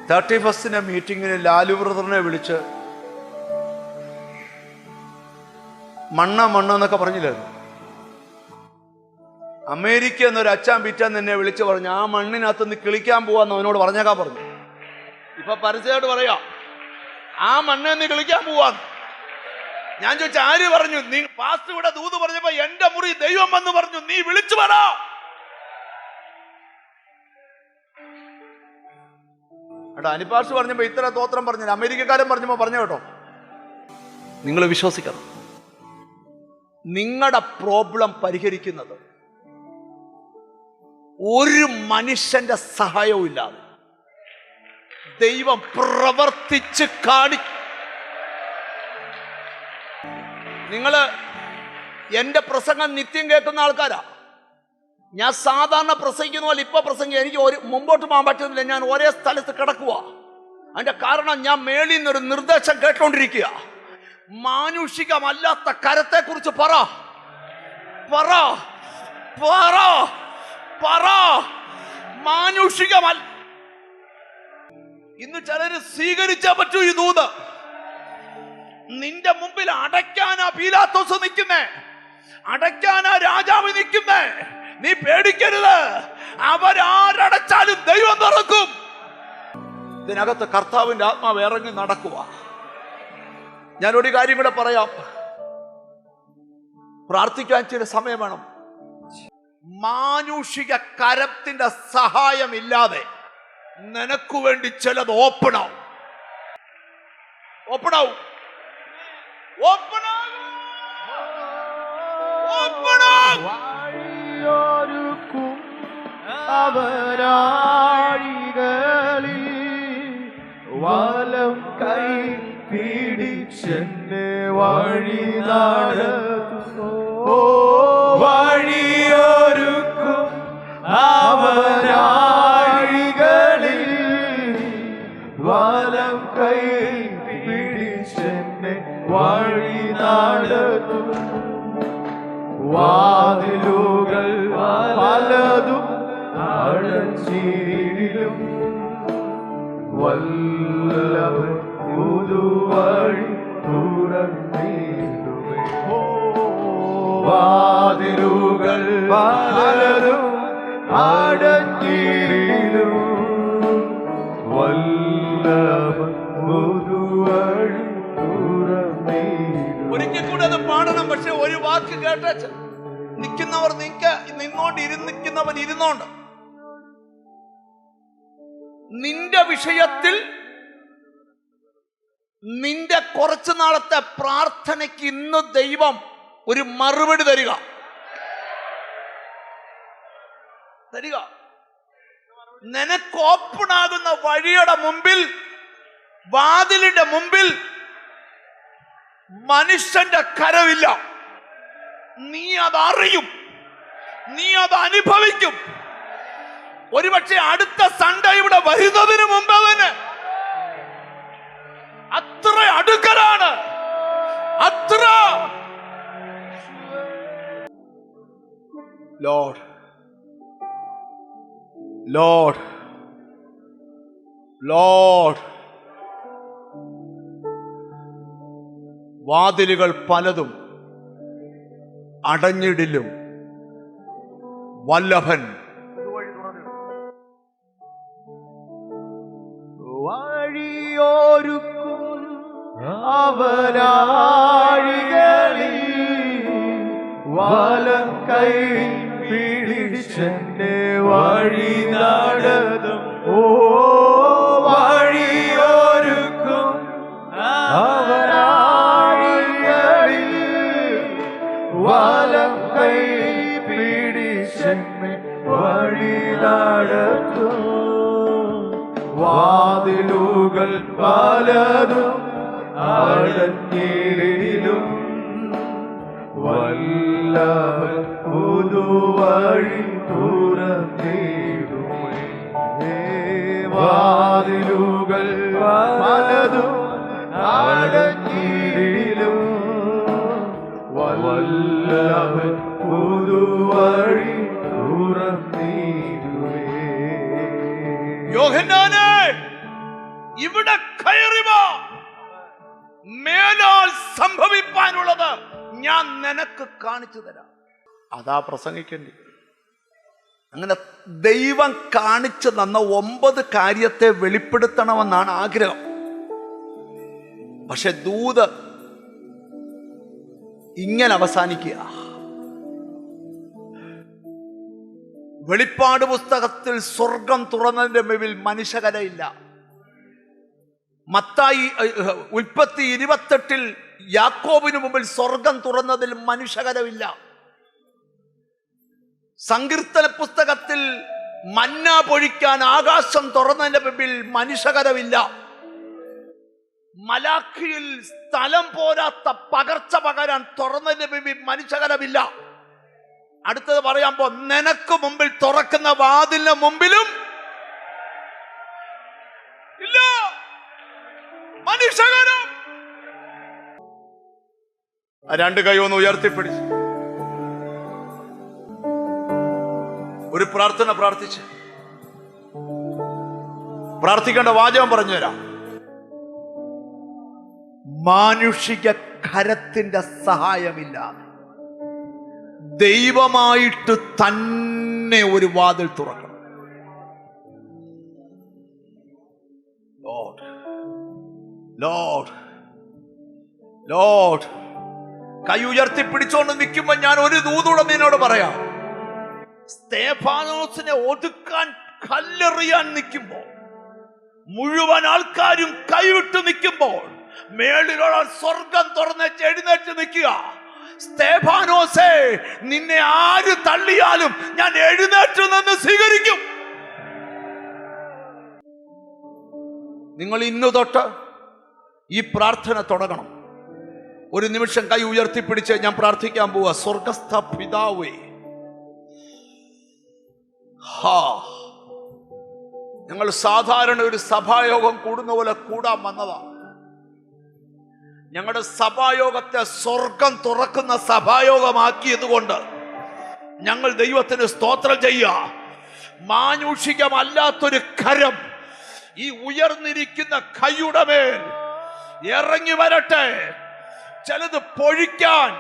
31 മീറ്റിങ്ങിന് ലാലു ബ്രദറിനെ വിളിച്ച് മണ്ണെന്നൊക്കെ പറഞ്ഞില്ലായിരുന്നു. അമേരിക്ക എന്നൊരു അച്ചാൻ പിറ്റാൻ എന്നെ വിളിച്ച് പറഞ്ഞു, ആ മണ്ണിനകത്ത് നിന്ന് കിളിക്കാൻ പോവാന്ന് അവനോട് പറഞ്ഞേക്കാൻ പറഞ്ഞു. ഇപ്പൊ പരസ്യമായിട്ട് പറയാ, ആ മണ്ണെന്ന് കിളിക്കാൻ പോവാന്ന്. ഞാൻ ചോദിച്ചു, ആര് പറഞ്ഞു? നീ പാസ്റ്റർ ഇവിടെ ദൂത് പറഞ്ഞപ്പോ എന്റെ മുറി ദൈവം വന്ന് പറഞ്ഞു, നീ വിളിച്ചു പറ. കേട്ടോ, അനിപ്പാസ് പറഞ്ഞപ്പോ ഇത്ര തോത്രം പറഞ്ഞു, അമേരിക്കക്കാരൻ പറഞ്ഞപ്പോ പറഞ്ഞു. കേട്ടോ, നിങ്ങൾ വിശ്വസിക്കണം. നിങ്ങളുടെ പ്രോബ്ലം പരിഹരിക്കുന്നത് ഒരു മനുഷ്യന്റെ സഹായവും ഇല്ലാതെ ദൈവം പ്രവർത്തിച്ച് നിങ്ങള് എന്റെ പ്രസംഗം നിത്യം കേൾക്കുന്ന ആൾക്കാരാ. ഞാൻ സാധാരണ പ്രസംഗിക്കുന്ന പോലെ ഇപ്പൊ പ്രസംഗം എനിക്ക് മുമ്പോട്ട് പോകാൻ പറ്റുന്നില്ല. ഞാൻ ഒരേ സ്ഥലത്ത് കിടക്കുക. അതിന്റെ കാരണം ഞാൻ മേളിൽ നിന്നൊരു നിർദ്ദേശം കേട്ടോണ്ടിരിക്കുക. മാനുഷികമല്ലാത്ത കരത്തെ കുറിച്ച് പറ. മാനുഷികമല്ല. ഇന്ന് ചിലര് സ്വീകരിച്ചാ പറ്റൂ ഈ ദൂത്. നിന്റെ മുമ്പിൽ അടയ്ക്കാനാ പീലാത്തോസ് നിൽക്കുന്നേ, അടയ്ക്കാനാ രാജാവ് നിൽക്കുന്നേ. നീ പേടിക്കരുത്, അവരാരടച്ചാലും ദൈവം തുറക്കും. ഇതിനകത്ത് കർത്താവിന്റെ ആത്മാവ് ഇറങ്ങി നടക്കുക. ഞാനൊരു കാര്യം കൂടെ പറയാം. പ്രാർത്ഥിക്കാൻ ചില സമയം വേണം. മാനുഷിക കരത്തിന്റെ സഹായമില്ലാതെ നിനക്ക് വേണ്ടി ചിലത് ഓപ്പണാവും. വഴിയൊരുക്കും അവരാഴികളിൽ വലം കൈ പീഡിച്ചെന്നെ വഴി നടത്തുന്നു. ഓ വഴിയൊരുക്കും അവനാഴികളിൽ വലം കൈ പിടിച്ചെന്നെ വഴി നടത്തുന്നു. വാതിലുകൾ പലതും അടച്ചിടും വല്ലവൻ പുതുവഴി തുറന്നിടുമേ. വാതിലുകൾ പലതും അടച്ചിടും വല്ലവൻ പുതുവഴി തുറന്നിടും. ഒരിക്കൽ കൂടെ അത് പാടണം. പക്ഷെ ഒരു വാക്ക് കേട്ട നിൽക്കുന്നവർ നിന്നോണ്ട് നിൽക്കുന്നവൻ ഇരുന്നോണ്ട് നിന്റെ വിഷയത്തിൽ നിന്റെ കുറച്ചു നാളത്തെ പ്രാർത്ഥനയ്ക്ക് ഇന്ന് ദൈവം ഒരു മറുപടി തരിക. നിനക്ക് ഓപ്പണാകുന്ന വഴിയുടെ മുമ്പിൽ, വാതിലിന്റെ മുമ്പിൽ മനുഷ്യന്റെ കരവില്ല. നീ അതറിയും, നീ അത് അനുഭവിക്കും. ഒരുപക്ഷെ അടുത്ത സൺഡേ ഇവിടെ വരുന്നതിന് മുമ്പ് തന്നെ അത്ര അടുക്കലാണ്. അത്ര ലോർഡ് ലോർഡ് ലോർഡ് വാതിലുകൾ പലതും അടഞ്ഞിടിലും വല്ലഭൻ വഴിയൊരുക്കും അവനാഴികളിൽ വലം കൈ പിടിച്ചെന്നെ വഴി നടത്തും. ഓ വഴിയൊരുക്കും അവനാഴികളിൽ വലം കൈ പിടിച്ചെന്നെ വഴി നടത്തും. വാതിലുകൾ പലതും അടഞ്ഞിടിലും വല്ലവൻ പുതുവഴി തുറന്നിടുമേ. വാതിലുകൾ പലതും അടഞ്ഞിടിലും വല്ലവൻ പുതുവഴി തുറന്നിടുമേ. യോഹന്നാനേ, ഇവിടെ കയറി വാ. മേലാൽ സംഭവിപ്പാനുള്ളത് ഞാൻ നിനക്ക് കാണിച്ചു തരാം. അതാ പ്രസംഗിക്കേണ്ടി. അങ്ങനെ ദൈവം കാണിച്ചു തന്ന 9 കാര്യത്തെ വെളിപ്പെടുത്തണമെന്നാണ് ആഗ്രഹം. പക്ഷെ ദൂത് ഇങ്ങനെ അവസാനിക്കുക. വെളിപ്പാട് പുസ്തകത്തിൽ സ്വർഗം തുറന്നതിന്റെ മുമ്പിൽ മനുഷ്യകരയില്ല. മത്തായി ഉൽപ്പത്തി 28 യാക്കോബിന് മുമ്പിൽ സ്വർഗം തുറന്നതിൽ മനുഷ്യകരമില്ല. സങ്കീർത്തന പുസ്തകത്തിൽ മന്ന പൊഴിക്കാൻ ആകാശം തുറന്നതിന്റെ മുമ്പിൽ മനുഷ്യകരമില്ല. മലാഖിയിൽ സ്ഥലം പോരാത്ത പകർച്ച പകരാൻ തുറന്നതിന്റെ മുമ്പിൽ മനുഷ്യകരമില്ല. അടുത്തത് പറയുമ്പോ നിനക്ക് മുമ്പിൽ തുറക്കുന്ന വാതിലിന് മുമ്പിലും ഇല്ല മനുഷ്യകരം. 2 കൈ ഒന്ന് ഉയർത്തിപ്പിടിച്ച് ഒരു പ്രാർത്ഥന പ്രാർത്ഥിച്ച് പ്രാർത്ഥിക്കേണ്ട വാചകം പറഞ്ഞുതരാം. മാനുഷിക കരത്തിന്റെ സഹായമില്ലാതെ ദൈവമായിട്ട് തന്നെ ഒരു വാതിൽ തുറക്കണം. Lord Lord Lord. കൈ ഉയർത്തിപ്പിടിച്ചോണ്ട് നിൽക്കുമ്പോ ഞാൻ ഒരു ദൂതൂടെ നിന്നോട് പറയാം. സ്തേഫാനോസിനെ ഒതുക്കാൻ കല്ലെറിയാൻ നിൽക്കുമ്പോ, മുഴുവൻ ആൾക്കാരും കൈവിട്ട് നിൽക്കുമ്പോൾ, മേളിലുള്ള സ്വർഗം തുറന്നേച്ച് എഴുന്നേറ്റ് നിൽക്കുക. സ്തേഫാനോസേ, നിന്നെ ആര് തള്ളിയാലും ഞാൻ എഴുന്നേറ്റ് നിന്ന് സ്വീകരിക്കും. നിങ്ങൾ ഇന്നു തൊട്ട് ഈ പ്രാർത്ഥന തുടങ്ങണം. ഒരു നിമിഷം കൈ ഉയർത്തിപ്പിടിച്ച് ഞാൻ പ്രാർത്ഥിക്കാൻ പോവാ. സ്വർഗസ്ഥ പിതാവേ, ഞങ്ങൾ സാധാരണ ഒരു സഭായോഗം കൂടുന്ന പോലെ കൂടാൻ വന്നതാണ്. ഞങ്ങളുടെ സഭായോഗത്തെ സ്വർഗം തുറക്കുന്ന സഭായോഗമാക്കിയത് കൊണ്ട് ഞങ്ങൾ ദൈവത്തിന് സ്തോത്രം ചെയ്യുക. മാനുഷികമല്ലാത്തൊരു കരം ഈ ഉയർന്നിരിക്കുന്ന കൈയുടെ മേൽ ഇറങ്ങി വരട്ടെ. ചിലത് പൊഴിക്കാൻ,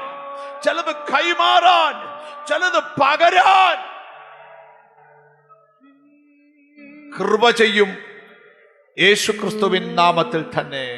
ചിലത് കൈമാറാൻ, ചിലത് പകരാൻ കൃപ ചെയ്യും യേശുക്രിസ്തുവിൻ നാമത്തിൽ തന്നെ.